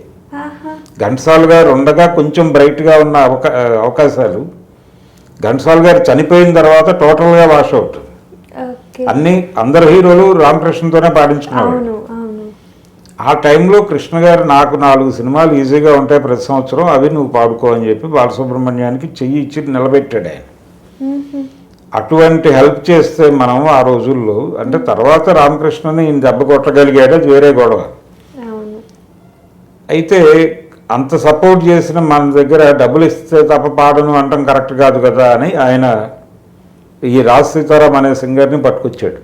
ఘంటసాల గారు ఉండగా కొంచెం బ్రైట్గా ఉన్న అవకాశాలు ఘంటసాల గారు చనిపోయిన తర్వాత టోటల్గా వాష్ అవుట్. అందరు హీరోలు రామకృష్ణతోనే పాడించుకునేవాడు. ఆ టైంలో కృష్ణ గారు నాకు 4 సినిమాలు ఈజీగా ఉంటాయి ప్రతి సంవత్సరం, అవి నువ్వు పాడుకో అని చెప్పి బాలసుబ్రహ్మణ్యానికి చెయ్యి ఇచ్చి నిలబెట్టాడు ఆయన. అటువంటి హెల్ప్ చేస్తే మనం ఆ రోజుల్లో, అంటే తర్వాత రామకృష్ణని ఈయన దెబ్బ కొట్టగలిగాడు, అది వేరే గొడవ. అయితే అంత సపోర్ట్ చేసిన మన దగ్గర డబ్బులు ఇస్తే తప్ప పాడను అంటాం కరెక్ట్ కాదు కదా అని ఆయన ఈ రాజ్ సీతారాం అనే సింగర్ని పట్టుకొచ్చాడు.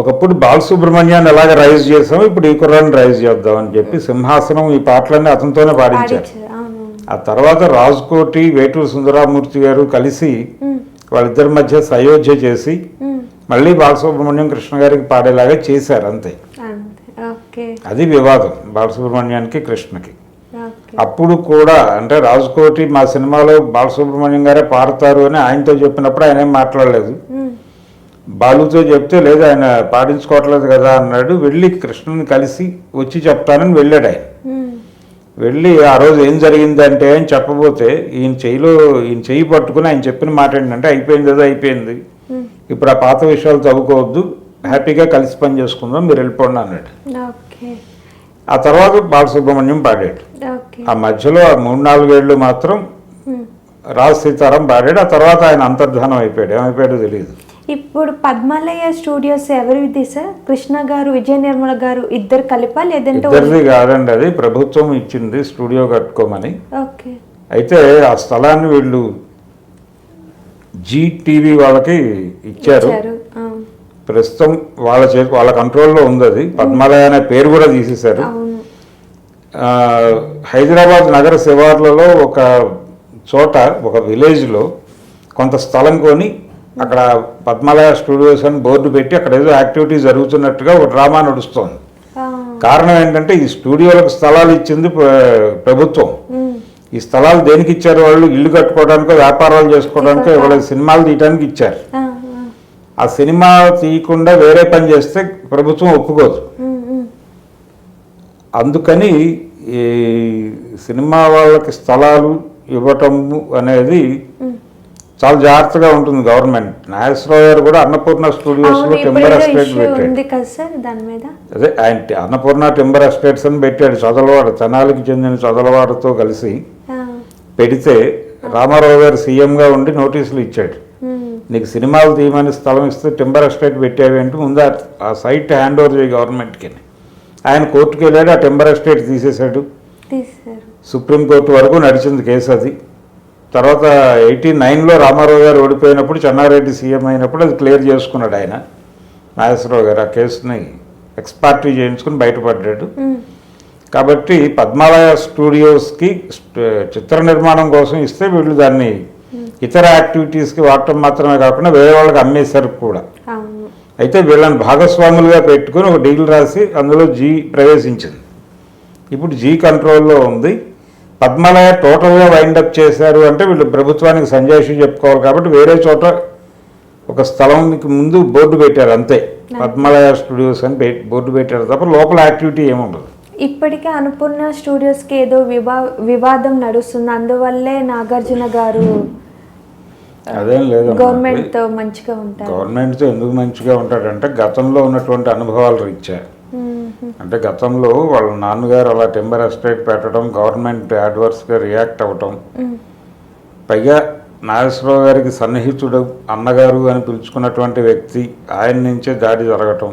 ఒకప్పుడు బాలసుబ్రహ్మణ్యాన్ని ఎలాగ రైజ్ చేసాం, ఇప్పుడు ఈ కుర్రాన్ని రైజ్ చేద్దాం అని చెప్పి సింహాసనం ఈ పాటలన్నీ అతనితోనే పాడించారు. ఆ తర్వాత రాజ్కోటి, వేటూరు సుందరామూర్తి గారు కలిసి వాళ్ళిద్దరి మధ్య సయోధ్య చేసి మళ్ళీ బాలసుబ్రహ్మణ్యం కృష్ణ గారికి పాడేలాగా చేశారు, అంతే. అది వివాదం బాలసుబ్రహ్మణ్యానికి కృష్ణకి. అప్పుడు కూడా అంటే రాజ్కోటి మా సినిమాలో బాలసుబ్రహ్మణ్యం గారే పాడతారు అని ఆయనతో చెప్పినప్పుడు ఆయన ఏం మాట్లాడలేదు. బాలుతో చెప్తే లేదు ఆయన పాడించుకోవట్లేదు కదా అన్నాడు. వెళ్ళి కృష్ణని కలిసి వచ్చి చెప్తానని వెళ్ళాడు ఆయన. వెళ్ళి ఆ రోజు ఏం జరిగిందంటే అని చెప్పబోతే ఈయన చెయ్యి పట్టుకుని ఆయన చెప్పిన మాట ఏంటంటే అయిపోయింది కదా అయిపోయింది, ఇప్పుడు ఆ పాత విషయాలు తవ్వుకోవద్దు, హ్యాపీగా కలిసి పని చేసుకుందాం, మీరు వెళ్ళిపోండి అన్నాడు. ఆ తర్వాత బాలసుబ్రహ్మణ్యం పాడాడు. ఆ మధ్యలో 3-4 ఏళ్ళు మాత్రం రాజ్ సీతారాం పాడాడు. ఆ తర్వాత ఆయన అంతర్ధానం అయిపోయాడు, ఏమైపోయాడో తెలియదు. ఇప్పుడు పద్మాలయ స్టూడియోస్ ఎవరిది సార్? కృష్ణ గారు, విజయ నిర్మల గారు ఇద్దరు కలిపా లేదంటే? ఇద్దరిది కాదండి, అది ప్రభుత్వం ఇచ్చింది స్టూడియో కట్టుకోమని. అయితే ఆ స్థలాన్ని వీళ్ళు GTV వాళ్ళకి ఇచ్చారు. ప్రస్తుతం వాళ్ళ కంట్రోల్లో ఉంది అది. పద్మాలయ అనే పేరు కూడా తీసేశారు. హైదరాబాద్ నగర శివార్లలో ఒక చోట, ఒక విలేజ్లో కొంత స్థలం కొని అక్కడ పద్మాలయ స్టూడియోస్ అని బోర్డు పెట్టి అక్కడ ఏదో యాక్టివిటీ జరుగుతున్నట్టుగా ఒక డ్రామా నడుస్తోంది. కారణం ఏంటంటే ఈ స్టూడియోలకు స్థలాలు ఇచ్చింది ప్రభుత్వం. ఈ స్థలాలు దేనికి ఇచ్చారు? వాళ్ళు ఇల్లు కట్టుకోవడానికో వ్యాపారాలు చేసుకోవడానికో ఇవ్వలేదు, సినిమాలు తీయడానికి ఇచ్చారు. ఆ సినిమా తీయకుండా వేరే పని చేస్తే ప్రభుత్వం ఒప్పుకోదు. అందుకని ఈ సినిమా వాళ్ళకి స్థలాలు ఇవ్వటం అనేది చాలా జాగ్రత్తగా ఉంటుంది గవర్నమెంట్. నాగేశ్వరరావు గారు కూడా అన్నపూర్ణ స్టూడియోస్ లో టింబర్ ఎస్టేట్ పెట్టాడు. అదే ఆయన అన్నపూర్ణ టింబర్ ఎస్టేట్స్ అని పెట్టాడు. చదలవాడ, తెనాలికి చెందిన చదలవాడతో కలిసి పెడితే రామారావు గారు సీఎంగా ఉండి నోటీసులు ఇచ్చాడు. నీకు సినిమాలు తీయమని స్థలం ఇస్తే టింబర్ ఎస్టేట్ పెట్టావేంటి, ముందు ఆ సైట్ హ్యాండ్ ఓవర్ చేయి గవర్నమెంట్కి. ఆయన కోర్టుకు వెళ్ళాడు, ఆ టింబర్ ఎస్టేట్ తీసేశాడు. సుప్రీంకోర్టు వరకు నడిచింది కేసు అది. తర్వాత 89లో రామారావు గారు ఓడిపోయినప్పుడు చెన్నారెడ్డి సీఎం అయినప్పుడు అది క్లియర్ చేసుకున్నాడు ఆయన, నాగేశ్వరరావు గారు. ఆ కేసుని ఎక్స్పార్టీ చేయించుకుని బయటపడ్డాడు. కాబట్టి పద్మాలయ స్టూడియోస్కి చిత్ర నిర్మాణం కోసం ఇస్తే వీళ్ళు దాన్ని ఇతర యాక్టివిటీస్కి వాడటం మాత్రమే కాకుండా వేరే వాళ్ళకి అమ్మేశారు కూడా. అయితే వీళ్ళని భాగస్వాములుగా పెట్టుకుని ఒక డీల్ రాసి అందులో జీ ప్రవేశించింది. ఇప్పుడు జీ కంట్రోల్లో ఉంది. పద్మాలయ టోటల్గా వైండప్ చేశారు అంటే వీళ్ళు ప్రభుత్వానికి సంజాయిషి చెప్పుకోవాలి. కాబట్టి వేరే చోట ఒక స్థలంకి ముందు బోర్డు పెట్టారు అంతే, పద్మాలయ స్టూడియోస్ అని బోర్డు పెట్టారు తప్ప లోపల యాక్టివిటీ ఏముండదు. ఇప్పటికే అనుపూర్ణ స్టూడియోస్కి ఏదో వివాదం నడుస్తుంది, అందువల్లే నాగార్జున గారు అదేం లేదు, గవర్నమెంట్తో మంచిగా ఉంటారు. గవర్నమెంట్తో ఎందుకు మంచిగా ఉంటాడంటే గతంలో ఉన్నటువంటి అనుభవాలు రీత్యా. అంటే గతంలో వాళ్ళ నాన్నగారు అలా టింబర్ ఎస్టేట్ పెట్టడం, గవర్నమెంట్ అడ్వర్స్గా రియాక్ట్ అవ్వటం, పైగా నాగేశ్వరరావు గారికి సన్నిహితుడు అన్నగారు అని పిలుచుకున్నటువంటి వ్యక్తి ఆయన నుంచే దాడి జరగటం,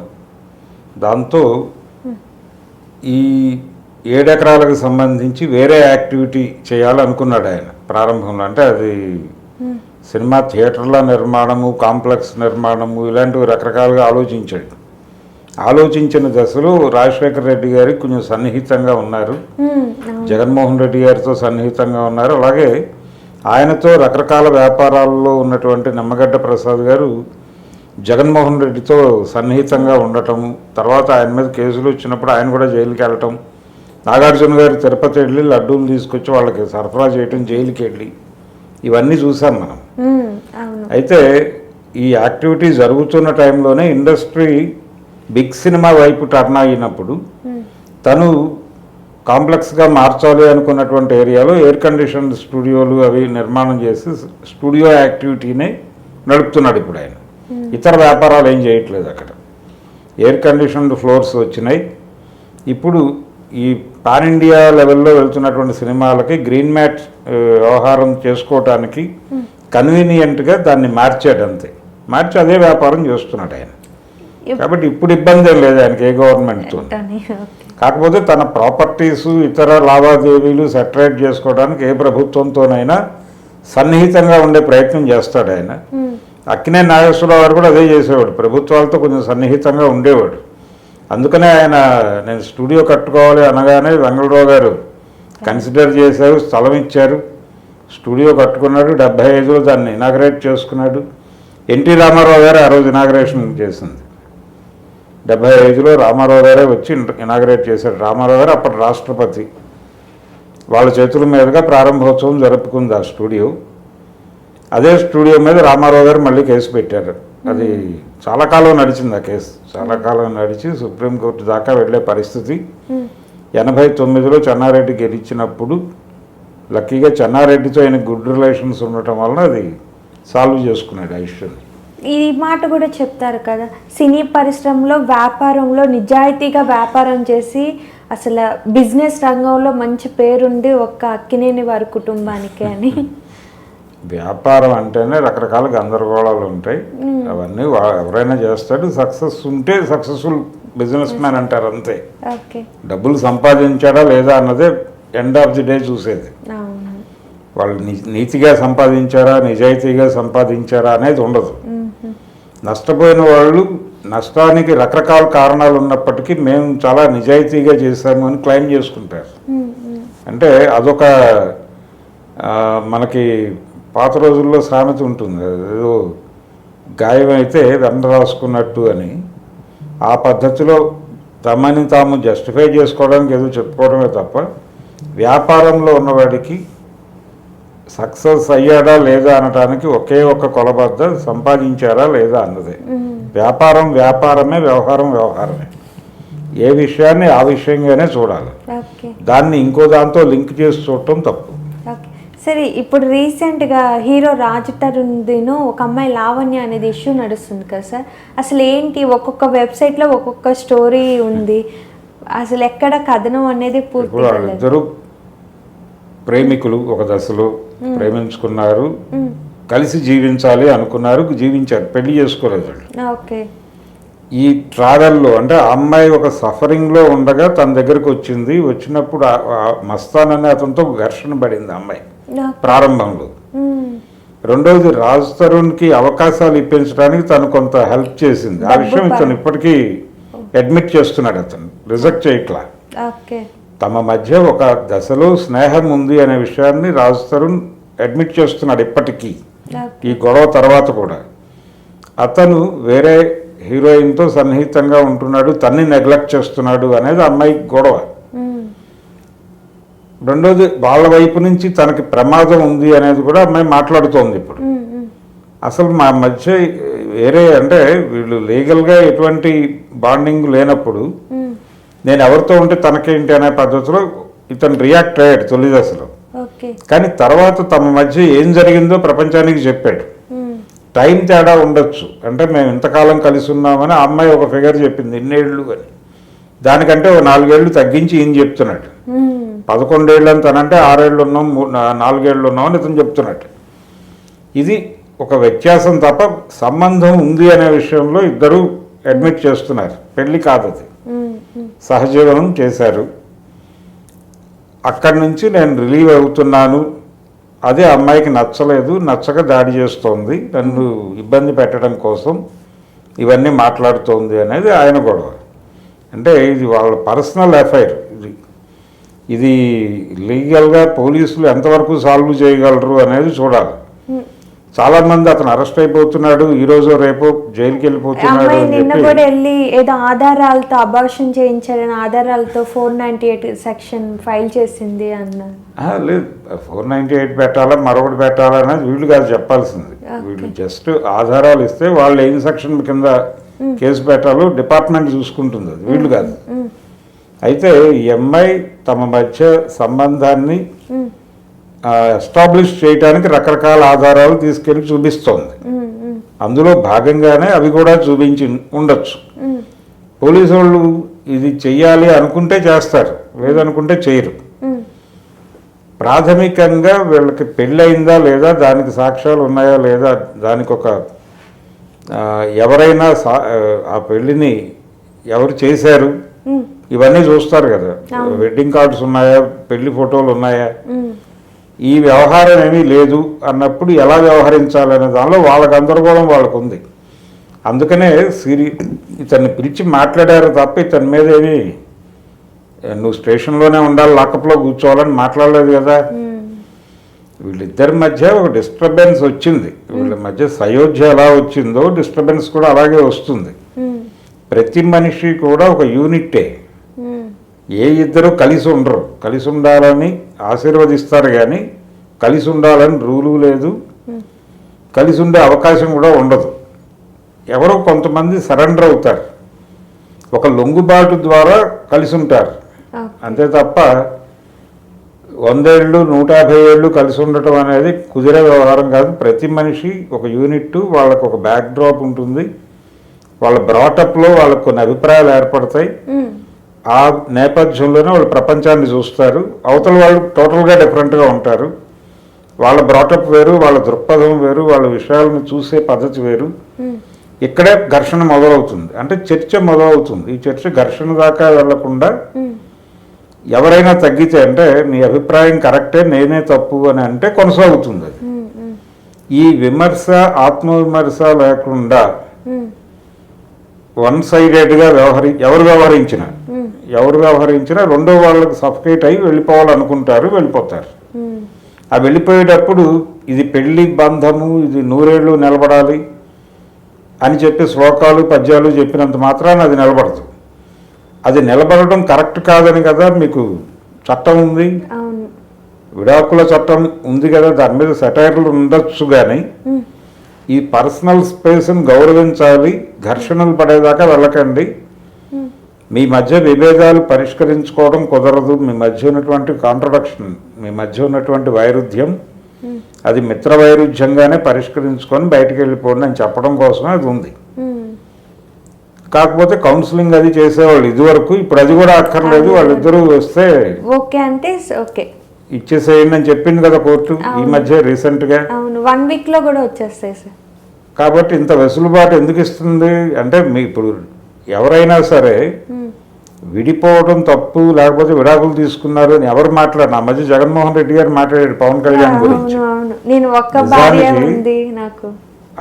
దాంతో ఈ 7 ఎకరాలకు సంబంధించి వేరే యాక్టివిటీ చేయాలనుకున్నాడు ఆయన ప్రారంభంలో. అంటే అది సినిమా థియేటర్ల నిర్మాణము, కాంప్లెక్స్ నిర్మాణము, ఇలాంటివి రకరకాలుగా ఆలోచించాడు. ఆలోచించిన దశలో రాజశేఖర రెడ్డి గారికి కొంచెం సన్నిహితంగా ఉన్నారు, జగన్మోహన్ రెడ్డి గారితో సన్నిహితంగా ఉన్నారు. అలాగే ఆయనతో రకరకాల వ్యాపారాల్లో ఉన్నటువంటి నిమ్మగడ్డ ప్రసాద్ గారు జగన్మోహన్ రెడ్డితో సన్నిహితంగా ఉండటం, తర్వాత ఆయన మీద కేసులు వచ్చినప్పుడు ఆయన కూడా జైలుకి వెళ్ళటం, నాగార్జున గారు తిరుపతి వెళ్ళి లడ్డూలు తీసుకొచ్చి వాళ్ళకి సరఫరా చేయటం, జైలుకి వెళ్ళి, ఇవన్నీ చూసాం మనం. అయితే ఈ యాక్టివిటీ జరుగుతున్న టైంలోనే ఇండస్ట్రీ బిగ్ సినిమా వైపు టర్న్ అయినప్పుడు తను కాంప్లెక్స్గా మార్చాలి అనుకున్నటువంటి ఏరియాలో ఎయిర్ కండిషన్ స్టూడియోలు అవి నిర్మాణం చేసి స్టూడియో యాక్టివిటీనే నడుపుతున్నాడు ఇప్పుడు ఆయన. ఇతర వ్యాపారాలు ఏం చేయట్లేదు అక్కడ. ఎయిర్ కండిషన్డ్ ఫ్లోర్స్ వచ్చినాయి. ఇప్పుడు ఈ పాన్ ఇండియా లెవెల్లో వెళ్తున్నటువంటి సినిమాలకి గ్రీన్ మ్యాట్ వ్యవహారం చేసుకోవటానికి కన్వీనియంట్గా దాన్ని మార్చాడు అంతే. మార్చి అదే వ్యాపారం చేస్తున్నాడు ఆయన. కాబట్టి ఇప్పుడు ఇబ్బంది ఏం లేదు ఆయనకి ఏ గవర్నమెంట్తో. కాకపోతే తన ప్రాపర్టీస్ ఇతర లావాదేవీలు సెటరేట్ చేసుకోవడానికి ఏ ప్రభుత్వంతోనైనా సన్నిహితంగా ఉండే ప్రయత్నం చేస్తాడు ఆయన. అక్కినే నాగేశ్వరరావు గారు కూడా అదే చేసేవాడు, ప్రభుత్వాలతో కొంచెం సన్నిహితంగా ఉండేవాడు. అందుకనే ఆయన నేను స్టూడియో కట్టుకోవాలి అనగానే వెంగళరావు గారు కన్సిడర్ చేశారు, స్థలం ఇచ్చారు, స్టూడియో కట్టుకున్నాడు. 75లో దాన్ని ఇనాగ్రేట్ చేసుకున్నాడు. ఎన్టీ రామారావు గారు ఆ రోజు ఇనాగ్రేషన్ చేసింది. 75లో రామారావు గారే వచ్చి ఇనాగ్రేట్ చేశాడు. రామారావు గారు అప్పటి రాష్ట్రపతి, వాళ్ళ చేతుల మీదుగా ప్రారంభోత్సవం జరుపుకుంది ఆ స్టూడియో. అదే స్టూడియో మీద రామారావు గారు మళ్ళీ కేసు పెట్టారు. అది చాలా కాలం నడిచింది ఆ కేసు, చాలా కాలం నడిచి సుప్రీంకోర్టు దాకా వెళ్ళే పరిస్థితి. 89లో చెన్నారెడ్డి గెలిచినప్పుడు లక్కీగా చెన్నారెడ్డితో ఆయన గుడ్ రిలేషన్స్ ఉండటం వలన అది సాల్వ్ చేసుకున్నాడు ఆ ఇష్యూని. ఈ మాట కూడా చెప్తారు కదా, సినీ పరిశ్రమలో వ్యాపారంలో నిజాయితీగా వ్యాపారం చేసి అసలు బిజినెస్ రంగంలో మంచి పేరుంది ఒక్క అక్కినేని వారి కుటుంబానికి అని. వ్యాపారం అంటేనే రకరకాల గందరగోళాలు ఉంటాయి, అవన్నీ ఎవరైనా చేస్తాడు. సక్సెస్ ఉంటే సక్సెస్ఫుల్ బిజినెస్ మ్యాన్ అంటారు అంతే. డబ్బులు సంపాదించాడా లేదా అన్నదే ఎండ్ ఆఫ్ ది డే చూసేది. వాళ్ళు నీతిగా సంపాదించారా, నిజాయితీగా సంపాదించారా అనేది ఉండదు. నష్టపోయిన వాళ్ళు నష్టానికి రకరకాల కారణాలు ఉన్నప్పటికీ మేము చాలా నిజాయితీగా చేశాము అని క్లెయిమ్ చేసుకుంటారు. అంటే అదొక మనకి పాత రోజుల్లో సామెత ఉంటుంది, ఏదో గాయం అయితే వెన్న రాసుకున్నట్టు అని. ఆ పద్ధతిలో తమని తాము జస్టిఫై చేసుకోవడానికి ఏదో చెప్పుకోవడమే తప్ప వ్యాపారంలో ఉన్నవాడికి సక్సెస్ అయ్యాడా లేదా అనటానికి ఒకే ఒక్క కొలబద్ద సంపాదించారా లేదా అన్నదే. వ్యాపారం వ్యాపారమే, వ్యవహారం వ్యవహారమే. ఏ విషయాన్ని ఆ విషయంగానే చూడాలి, దాన్ని ఇంకో దాంతో లింక్ చేసి చూడటం తప్పు. సరే, ఇప్పుడు రీసెంట్గా హీరో రాజ్ తరుణ్దిను ఒక అమ్మాయి లావణ్య అనేది ఇష్యూ నడుస్తుంది కదా సార్, అసలు ఏంటి? ఒక్కొక్క వెబ్సైట్లో ఒక్కొక్క స్టోరీ ఉంది, అసలు ఎక్కడ కథనం అనేది పూర్తి. ఇద్దరు ప్రేమికులు ఒక దశలో ప్రేమించుకున్నారు, కలిసి జీవించాలి అనుకున్నారు, జీవించారు, పెళ్లి చేసుకోలేదు వాళ్ళు. ఓకే. ఈ ట్రావెల్లో అంటే ఆ అమ్మాయి ఒక సఫరింగ్లో ఉండగా తన దగ్గరకు వచ్చింది. వచ్చినప్పుడు మస్తాన్ అనే అతనితో ఘర్షణ పడింది ఆ అమ్మాయి ప్రారంభంలో. రెండవది రాజ్ తరుణ్కి అవకాశాలు ఇప్పించడానికి తను కొంత హెల్ప్ చేసింది. ఆ విషయం ఇతను ఇప్పటికీ అడ్మిట్ చేస్తున్నాడు, అతను రిజెక్ట్ చేయట్లా. తమ మధ్య ఒక దశలో స్నేహం ఉంది అనే విషయాన్ని రాజ్ తరుణ్ అడ్మిట్ చేస్తున్నాడు ఇప్పటికీ, ఈ గొడవ తర్వాత కూడా. అతను వేరే హీరోయిన్తో సన్నిహితంగా ఉంటున్నాడు, తన్ని నెగ్లెక్ట్ చేస్తున్నాడు అనేది అమ్మాయి గొడవ. రెండోది వాళ్ళ వైపు నుంచి తనకి ప్రమాదం ఉంది అనేది కూడా అమ్మాయి మాట్లాడుతోంది ఇప్పుడు. అసలు మా మధ్య వేరే అంటే వీళ్ళు లీగల్గా ఎటువంటి బాండింగ్ లేనప్పుడు నేను ఎవరితో ఉంటే తనకేంటి అనే పద్ధతిలో ఇతను రియాక్ట్ అయ్యాడు తొలి దశలో. కానీ తర్వాత తమ మధ్య ఏం జరిగిందో ప్రపంచానికి చెప్పాడు. టైం తేడా ఉండొచ్చు, అంటే మేము ఇంతకాలం కలిసి ఉన్నామని ఆ అమ్మాయి ఒక ఫిగర్ చెప్పింది, ఇన్నేళ్ళు అని. దానికంటే ఒక 4 ఏళ్ళు తగ్గించి ఈయన చెప్తున్నాడు. 11 ఏళ్ళు అని తనంటే 6 ఏళ్ళు ఉన్నాం, 4 ఏళ్ళు ఉన్నాం అని ఇతను చెప్తున్నాడు. ఇది ఒక వ్యత్యాసం తప్ప సంబంధం ఉంది అనే విషయంలో ఇద్దరు అడ్మిట్ చేస్తున్నారు. పెళ్లి కాదది, సహజీవనం చేశారు. అక్కడి నుంచి నేను రిలీవ్ అవుతున్నాను, అదే అమ్మాయికి నచ్చలేదు, నచ్చక దాడి చేస్తోంది, నన్ను ఇబ్బంది పెట్టడం కోసం ఇవన్నీ మాట్లాడుతోంది అనేది ఆయన గొడవ. అంటే ఇది వాళ్ళ పర్సనల్ అఫైర్. ఇది లీగల్గా పోలీసులు ఎంతవరకు సాల్వ్ చేయగలరు అనేది చూడాలి. చాలా మంది అతను అరెస్ట్ అయిపోతున్నాడు, ఈ రోజు రేపు జైలుకి వెళ్ళిపోతున్నాడు. నిన్న కూడా వెళ్ళి ఏదో ఆధారాలతో అబార్షన్ చేయించారని ఆధారాలతో 498 సెక్షన్ ఫైల్ చేసింది అన్నారు. లేదు, 498 పెట్టాలా మరొకటి పెట్టాలా అనేది వీళ్ళు కాదు చెప్పాల్సింది. వీళ్ళు జస్ట్ ఆధారాలు ఇస్తే వాళ్ళు ఏం సెక్షన్ కింద కేసు పెట్టాలో డిపార్ట్మెంట్ చూసుకుంటుంది, అది వీళ్ళు కాదు. అయితే ఈ అమ్మాయి తమ మధ్య సంబంధాన్ని ఎస్టాబ్లిష్ చేయడానికి రకరకాల ఆధారాలు తీసుకెళ్లి చూపిస్తోంది. అందులో భాగంగానే అవి కూడా చూపించి ఉండొచ్చు. పోలీసు వాళ్ళు ఇది చెయ్యాలి అనుకుంటే చేస్తారు, లేదనుకుంటే చేయరు. ప్రాథమికంగా వీళ్ళకి పెళ్ళయిందా లేదా, దానికి సాక్ష్యాలు ఉన్నాయా లేదా, దానికి ఒక ఎవరైనా ఆ పెళ్ళిని ఎవరు చేశారు ఇవన్నీ చూస్తారు కదా. వెడ్డింగ్ కార్డ్స్ ఉన్నాయా, పెళ్లి ఫోటోలు ఉన్నాయా, ఈ వ్యవహారం ఏమీ లేదు అన్నప్పుడు ఎలా వ్యవహరించాలనే దానిలో వాళ్ళ గందరగోళం వాళ్ళకు ఉంది. అందుకనే ఇతన్ని పిలిచి మాట్లాడారు తప్ప ఇతని మీద ఏమి నువ్వు స్టేషన్లోనే ఉండాలి, లాకప్లో కూర్చోవాలని మాట్లాడలేదు కదా. వీళ్ళిద్దరి మధ్య ఒక డిస్టర్బెన్స్ వచ్చింది. వీళ్ళ మధ్య సయోధ్య ఎలా వచ్చిందో డిస్టర్బెన్స్ కూడా అలాగే వస్తుంది. ప్రతి మనిషి కూడా ఒక యూనిట్టే. ఏ ఇద్దరు కలిసి ఉండరు, కలిసి ఉండాలని ఆశీర్వదిస్తారు కానీ కలిసి ఉండాలని రూలు లేదు, కలిసి ఉండే అవకాశం కూడా ఉండదు. ఎవరో కొంతమంది సరెండర్ అవుతారు, ఒక లొంగుబాటు ద్వారా కలిసి ఉంటారు అంతే తప్ప 100 ఏళ్ళు 150 ఏళ్ళు కలిసి ఉండటం అనేది కుదిరే వ్యవహారం కాదు. ప్రతి మనిషి ఒక యూనిట్, వాళ్ళకు ఒక బ్యాక్ డ్రాప్ ఉంటుంది, వాళ్ళ బ్రాటప్లో వాళ్ళకు కొన్ని అభిప్రాయాలు ఏర్పడతాయి. ఆ నేపథ్యంలోనే వాళ్ళు ప్రపంచాన్ని చూస్తారు. అవతల వాళ్ళు టోటల్గా డిఫరెంట్గా ఉంటారు. వాళ్ళ బ్రాటప్ వేరు, వాళ్ళ దృక్పథం వేరు, వాళ్ళ విషయాలను చూసే పద్ధతి వేరు. ఇక్కడే ఘర్షణ మొదలవుతుంది, అంటే చర్చ మొదలవుతుంది. ఈ చర్చ ఘర్షణ దాకా వెళ్లకుండా ఎవరైనా తగ్గితే అంటే నీ అభిప్రాయం కరెక్టే నేనే తప్పు అని అంటే కొనసాగుతుంది అది. ఈ విమర్శ ఆత్మవిమర్శ లేకుండా వన్ సైడెడ్గా ఎవరు వ్యవహరించినా రెండో వాళ్ళకి సఫకేట్ అయ్యి వెళ్ళిపోవాలనుకుంటారు, వెళ్ళిపోతారు. ఆ వెళ్ళిపోయేటప్పుడు ఇది పెళ్లి బంధము, ఇది 100 ఏళ్ళు నిలబడాలి అని చెప్పి శ్లోకాలు పద్యాలు చెప్పినంత మాత్రాన అది నిలబడదు. అది నిలబడడం కరెక్ట్ కాదని కదా మీకు చట్టం ఉంది, విడాకుల చట్టం ఉంది కదా, దాని మీద సెటైర్లు ఉండొచ్చు. కానీ ఈ పర్సనల్ స్పేస్ని గౌరవించాలి, ఘర్షణలు పడేదాకా వెళ్ళకండి. మీ మధ్య విభేదాలు పరిష్కరించుకోవడం కుదరదు, మీ మధ్య ఉన్నటువంటి కాంట్రడక్షన్, మీ మధ్య ఉన్నటువంటి వైరుధ్యం, అది మిత్ర వైరుధ్యంగానే పరిష్కరించుకొని బయటకు వెళ్ళిపోండి అని చెప్పడం కోసమే అది ఉంది. కాకపోతే కౌన్సిలింగ్ అది చేసేవాళ్ళు ఇదివరకు, ఇప్పుడు అది కూడా అక్కర్లేదు. వాళ్ళిద్దరూ వస్తే ఓకే అంటే ఓకే, ఇచ్చేసేయండి అని చెప్పింది కదా కోర్టు ఈ మధ్య రీసెంట్గా. అవును, 1 వీక్లో కూడా వచ్చేస్తాయి సార్. కాబట్టి ఇంత వెసులుబాటు ఎందుకు ఇస్తుంది అంటే, మీ ఇప్పుడు ఎవరైనా సరే విడిపోవడం తప్పు లేకపోతే విడాకులు తీసుకున్నారు అని ఎవరు మాట్లాడిన ఆ మధ్య జగన్మోహన్ రెడ్డి గారు మాట్లాడాడు పవన్ కళ్యాణ్ గురించి. నేను ఒక్క భార్య ఉంది నాకు,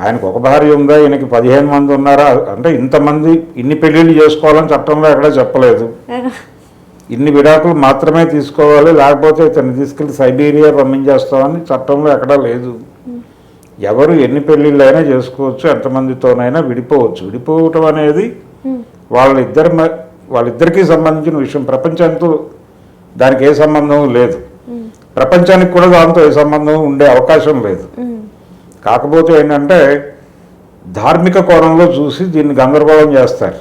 ఆయనకు ఒక భార్య ఉందా, ఈయనకి 15 మంది ఉన్నారా అంటే, ఇంతమంది ఇన్ని పెళ్లిళ్ళు చేసుకోవాలని చట్టంలో ఎక్కడా చెప్పలేదు. ఇన్ని విడాకులు మాత్రమే తీసుకోవాలి లేకపోతే ఇతన్ని తీసుకెళ్లి సైబీరియా పంపించేస్తామని చట్టంలో ఎక్కడా లేదు. ఎవరు ఎన్ని పెళ్లిళ్ళు అయినా చేసుకోవచ్చు, ఎంతమందితోనైనా విడిపోవచ్చు. విడిపోవటం అనేది వాళ్ళిద్దరికీ సంబంధించిన విషయం. ప్రపంచంతో దానికి ఏ సంబంధం లేదు, ప్రపంచానికి కూడా దాంతో ఏ సంబంధం ఉండే అవకాశం లేదు. కాకపోతే ఏంటంటే ధార్మిక కోణంలో చూసి దీన్ని గందరగోళం చేస్తారు.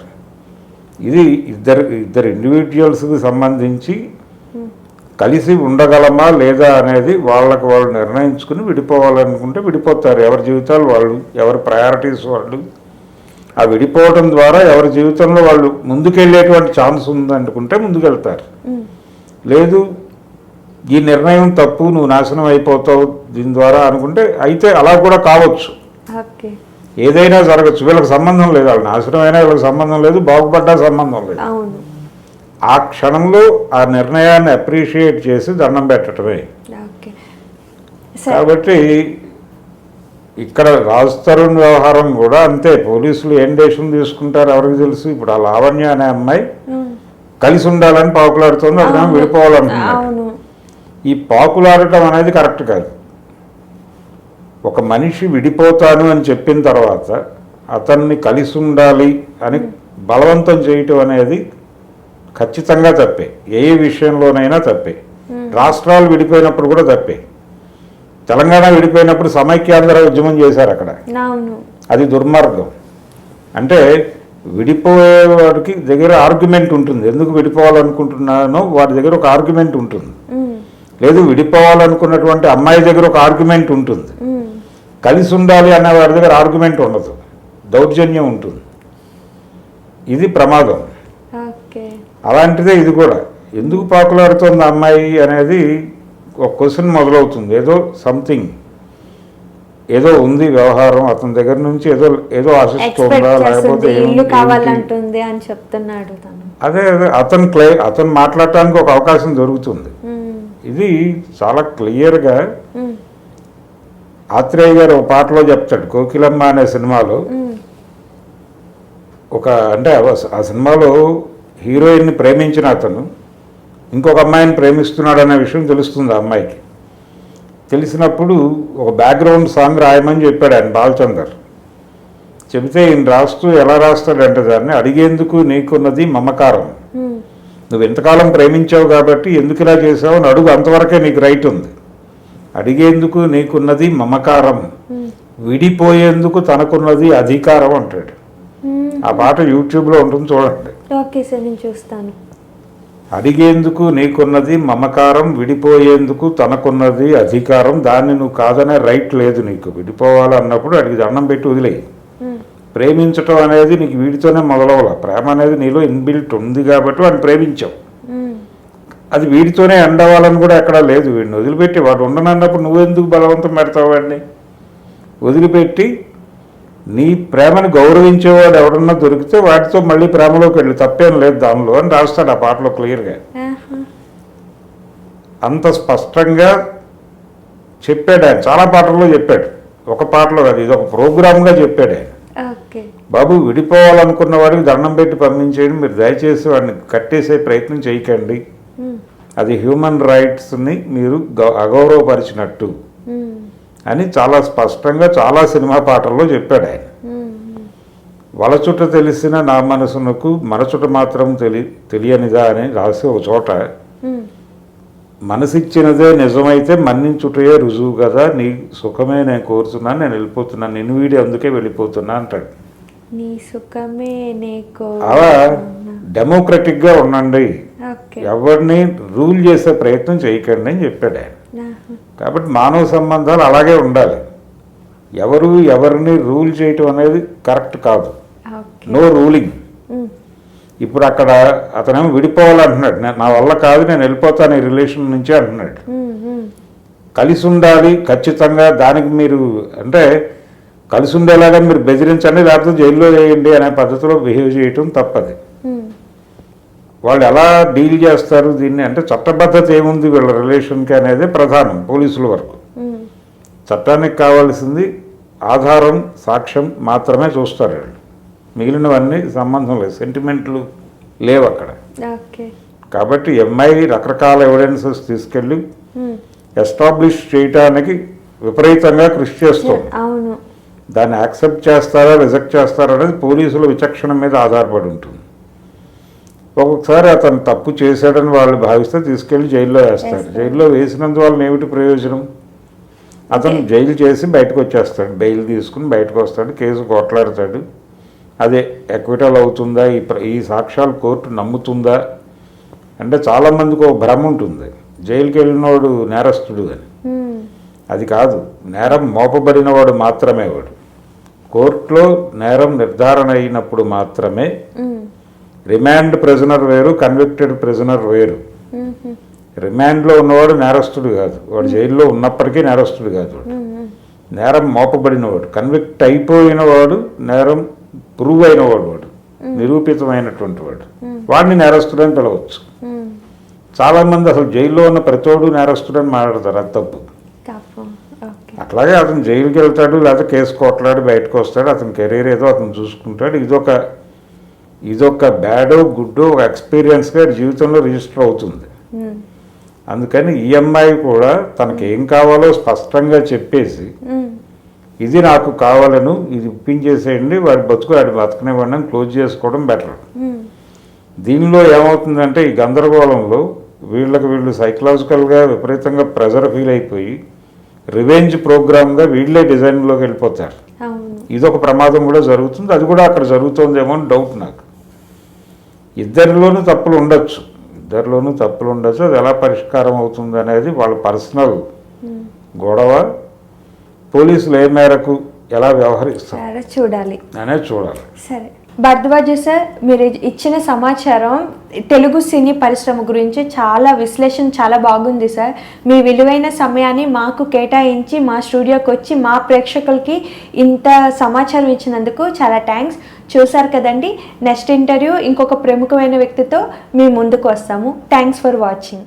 ఇది ఇద్దరు ఇండివిజువల్స్కి సంబంధించి కలిసి ఉండగలమా లేదా అనేది వాళ్ళకు వాళ్ళు నిర్ణయించుకుని విడిపోవాలనుకుంటే విడిపోతారు. ఎవరి జీవితాలు వాళ్ళు, ఎవరి ప్రయారిటీస్ వాళ్ళు. ఆ విడిపోవడం ద్వారా ఎవరి జీవితంలో వాళ్ళు ముందుకెళ్ళేటువంటి ఛాన్స్ ఉందనుకుంటే ముందుకెళ్తారు. లేదు ఈ నిర్ణయం తప్పు, నువ్వు నాశనం అయిపోతావు దీని ద్వారా అనుకుంటే అయితే అలా కూడా కావచ్చు. ఏదైనా జరగచ్చు. వీళ్ళకి సంబంధం లేదు, వాళ్ళు నాశనం అయినా వీళ్ళకి సంబంధం లేదు, బాగుపడ్డా సంబంధం లేదు. ఆ క్షణంలో ఆ నిర్ణయాన్ని అప్రిషియేట్ చేసి దండం పెట్టడమే. కాబట్టి ఇక్కడ రాజ్ తరుణ్ వ్యవహారం కూడా అంతే. పోలీసులు ఏం డెసిషన్ తీసుకుంటారు ఎవరికి తెలుసు. ఇప్పుడు ఆ లావణ్య అనే అమ్మాయి కలిసి ఉండాలని పాకులాడుతుంది, అతను విడిపోవాలనుకున్నాడు. ఈ పాకులాడటం అనేది కరెక్ట్ కాదు. ఒక మనిషి విడిపోతాను అని చెప్పిన తర్వాత అతన్ని కలిసి ఉండాలి అని బలవంతం చేయటం అనేది ఖచ్చితంగా తప్పే. ఏ విషయంలోనైనా తప్పే. రాష్ట్రాలు విడిపోయినప్పుడు కూడా తప్పే. తెలంగాణ విడిపోయినప్పుడు సమైక్యాంధ్ర ఉద్యమం చేశారు అక్కడ, అది దుర్మార్గం. అంటే విడిపోయేవాడికి దగ్గర ఆర్గ్యుమెంట్ ఉంటుంది, ఎందుకు విడిపోవాలనుకుంటున్నానో వాడి దగ్గర ఒక ఆర్గ్యుమెంట్ ఉంటుంది. లేదు విడిపోవాలనుకున్నటువంటి అమ్మాయి దగ్గర ఒక ఆర్గ్యుమెంట్ ఉంటుంది. కలిసి ఉండాలి అనే వాడి దగ్గర ఆర్గ్యుమెంట్ ఉండదు, దౌర్జన్యం ఉంటుంది. ఇది ప్రమాదం. అలాంటిదే ఇది కూడా. ఎందుకు పాకులాడుతోంది అమ్మాయి అనేది ఒక క్వశ్చన్ మొదలవుతుంది. ఏదో సంథింగ్, ఏదో ఉంది వ్యవహారం అతని దగ్గర నుంచి, ఏదో ఆశిస్తుందా లేకపోతే అని చెప్తున్నాడు. అదే అతను మాట్లాడటానికి ఒక అవకాశం దొరుకుతుంది. ఇది చాలా క్లియర్గా ఆత్రేయ గారు ఒక పాటలో చెప్తాడు. కోకిలమ్మ అనే సినిమాలో అంటే ఆ సినిమాలో హీరోయిన్ని ప్రేమించిన అతను ఇంకొక అమ్మాయిని ప్రేమిస్తున్నాడు అనే విషయం తెలుస్తుంది ఆ అమ్మాయికి. తెలిసినప్పుడు ఒక బ్యాక్గ్రౌండ్ సాంగ్ రాయమని చెప్పాడు ఆయన బాలచందర్. చెబితే ఈయన రాస్తూ ఎలా రాస్తాడంటే, దాన్ని అడిగేందుకు నీకున్నది మమకారం, నువ్వు ఎంతకాలం ప్రేమించావు కాబట్టి ఎందుకు ఇలా చేసావు అని అడుగు, అంతవరకే నీకు రైట్ ఉంది. అడిగేందుకు నీకున్నది మమకారం, విడిపోయేందుకు తనకున్నది అధికారం అంటాడు. ఆ పాట యూట్యూబ్లో ఉంటుంది, చూడండి. ఓకే సార్, నేను చూస్తాను. అడిగేందుకు నీకున్నది మమకారం, విడిపోయేందుకు తనకున్నది అధికారం, దాన్ని నువ్వు కాదనే రైట్ లేదు నీకు. విడిపోవాలన్నప్పుడు అడిగి దండం పెట్టి వదిలేయి. ప్రేమించటం అనేది నీకు వీడితోనే మొదలవ్వాలి. ప్రేమ అనేది నీలో ఇన్బిల్ట్ ఉంది కాబట్టి వాడిని ప్రేమించావు. అది వీడితోనే ఎండ్ అవ్వాలని కూడా ఎక్కడా లేదు. వీడిని వదిలిపెట్టి వాడు ఉండనన్నప్పుడు నువ్వెందుకు బలవంతం పెడతావు వాడిని? వదిలిపెట్టి నీ ప్రేమను గౌరవించేవాడు ఎవడన్నా దొరికితే వాటితో మళ్ళీ ప్రేమలోకి వెళ్ళి తప్పేం లేదు దానిలో అని రాస్తాడు ఆ పాటలో క్లియర్గా. అంత స్పష్టంగా చెప్పాడు ఆయన. చాలా పాటల్లో చెప్పాడు, ఒక పాటలో కాదు, ఇది ఒక ప్రోగ్రామ్గా చెప్పాడు ఆయన. బాబు, విడిపోవాలనుకున్న వాడికి దండం పెట్టి పంపించేయండి, మీరు దయచేసి వాడిని కట్టేసే ప్రయత్నం చేయకండి. అది హ్యూమన్ రైట్స్ని మీరు అగౌరవపరిచినట్టు అని చాలా స్పష్టంగా చాలా సినిమా పాటల్లో చెప్పాడు ఆయన. వలచుట తెలిసిన నా మనసునకు మరచుట మాత్రం తెలియనిదా అని రాసి ఒక చోట, మనసిచ్చినదే నిజమైతే మన్నించుటయే రుజువు కదా, నీ సుఖమే నేను కోరుతున్నాను, నేను వెళ్ళిపోతున్నాను, నిన్ను వీడి అందుకే వెళ్ళిపోతున్నా అంటాడు. అలా డెమోక్రటిక్గా ఉండండి, ఎవరిని రూల్ చేసే ప్రయత్నం చేయకండి అని చెప్పాడు ఆయన. కాబట్టి మానవ సంబంధాలు అలాగే ఉండాలి. ఎవరు ఎవరిని రూల్ చేయటం అనేది కరెక్ట్ కాదు. No ruling. ఇప్పుడు అక్కడ అతనేమో విడిపోవాలంటున్నాడు, నా వల్ల కాదు నేను వెళ్ళిపోతాను ఈ రిలేషన్ నుంచి అంటున్నాడు. కలిసి ఉండాలి ఖచ్చితంగా, దానికి మీరు అంటే కలిసి ఉండేలాగా మీరు బెదిరించండి లేకపోతే జైల్లో వేయండి అనే పద్ధతిలో బిహేవ్ చేయటం తప్పది. వాళ్ళు ఎలా డీల్ చేస్తారు దీన్ని అంటే చట్టబద్ధత ఏముంది వీళ్ళ రిలేషన్కి అనేది ప్రధానం పోలీసుల వరకు. చట్టానికి కావాల్సింది ఆధారం సాక్ష్యం మాత్రమే చూస్తారు వీళ్ళు, మిగిలినవన్నీ సంబంధం లేదు, సెంటిమెంట్లు లేవు అక్కడ. కాబట్టి ఎంఐ రకరకాల ఎవిడెన్సెస్ తీసుకెళ్ళి ఎస్టాబ్లిష్ చేయటానికి విపరీతంగా కృషి చేస్తుంది. దాన్ని యాక్సెప్ట్ చేస్తారా రిజెక్ట్ చేస్తారా అనేది పోలీసుల విచక్షణ మీద ఆధారపడి ఉంటుంది. ఒక్కొక్కసారి అతను తప్పు చేశాడని వాళ్ళు భావిస్తే తీసుకెళ్ళి జైల్లో వేస్తారు. జైల్లో వేసినందు వల్ల ఏమిటి ప్రయోజనం? అతను జైలు చేసి బయటకు వచ్చేస్తాడు, బెయిల్ తీసుకుని బయటకు వస్తాడు, కేసు కొట్లాడతాడు. అదే ఎక్విటల్ అవుతుందా, ఈ సాక్ష్యాలు కోర్టు నమ్ముతుందా అంటే చాలామందికి ఒక భ్రమ ఉంటుంది, జైలుకి వెళ్ళినవాడు నేరస్తుడు అని. అది కాదు, నేరం మోపబడిన వాడు మాత్రమే వాడు. కోర్టులో నేరం నిర్ధారణ అయినప్పుడు మాత్రమే. రిమాండ్ ప్రిజనర్ వేరు, కన్విక్టెడ్ ప్రిజనర్ వేరు. రిమాండ్లో ఉన్నవాడు నేరస్తుడు కాదు, వాడు జైల్లో ఉన్నప్పటికీ నేరస్తుడు కాదు. వాడు నేరం మోపబడినవాడు, కన్విక్ట్ అయిపోయిన వాడు, నేరం ప్రూవ్ అయినవాడు, వాడు నిరూపితమైనటువంటి వాడు, వాడిని నేరస్తుడు అని పిలవచ్చు. చాలామంది అసలు జైల్లో ఉన్న ప్రతోడు నేరస్తుడు అని మాట్లాడతారు, అది తప్పు. అట్లాగే అతను జైలుకి వెళ్తాడు, లేకపోతే కేసు కొట్లాడి బయటకు వస్తాడు, అతని కెరీర్ ఏదో అతను చూసుకుంటాడు. ఇదొక బ్యాడో గుడ్డో ఒక ఎక్స్పీరియన్స్గా జీవితంలో రిజిస్టర్ అవుతుంది. అందుకని ఈఎంఐ కూడా తనకి ఏం కావాలో స్పష్టంగా చెప్పేసి ఇది నాకు కావాలను, ఇది ఇప్పించేసేయండి, వాడి బతుకునివ్వండి అని క్లోజ్ చేసుకోవడం బెటర్. దీనిలో ఏమవుతుందంటే ఈ గందరగోళంలో వీళ్ళు సైకలాజికల్గా విపరీతంగా ప్రెజర్ ఫీల్ అయిపోయి రివెంజ్ ప్రోగ్రామ్గా వీళ్ళే డిజైన్లోకి వెళ్ళిపోతారు. ఇదొక ప్రమాదం కూడా జరుగుతుంది, అది కూడా అక్కడ జరుగుతుందేమో అని డౌట్ నాకు. ఇద్దరిలోనూ తప్పులు ఉండొచ్చు, అది ఎలా పరిష్కారం అవుతుంది అనేది వాళ్ళ పర్సనల్ గొడవ. పోలీసులు ఏ మేరకు ఎలా వ్యవహరిస్తారు చూడాలి. సరే భరద్వాజ్ సార్, మీరు ఇచ్చిన సమాచారం తెలుగు సినీ పరిశ్రమ గురించి చాలా విశ్లేషణ చాలా బాగుంది సార్. మీ విలువైన సమయాన్ని మాకు కేటాయించి మా స్టూడియోకి వచ్చి మా ప్రేక్షకులకి ఇంత సమాచారం ఇచ్చినందుకు చాలా థ్యాంక్స్. చూసారు కదండి, నెక్స్ట్ ఇంటర్వ్యూ ఇంకొక ప్రముఖమైన వ్యక్తితో మీ ముందుకు వస్తాము. Thanks for watching.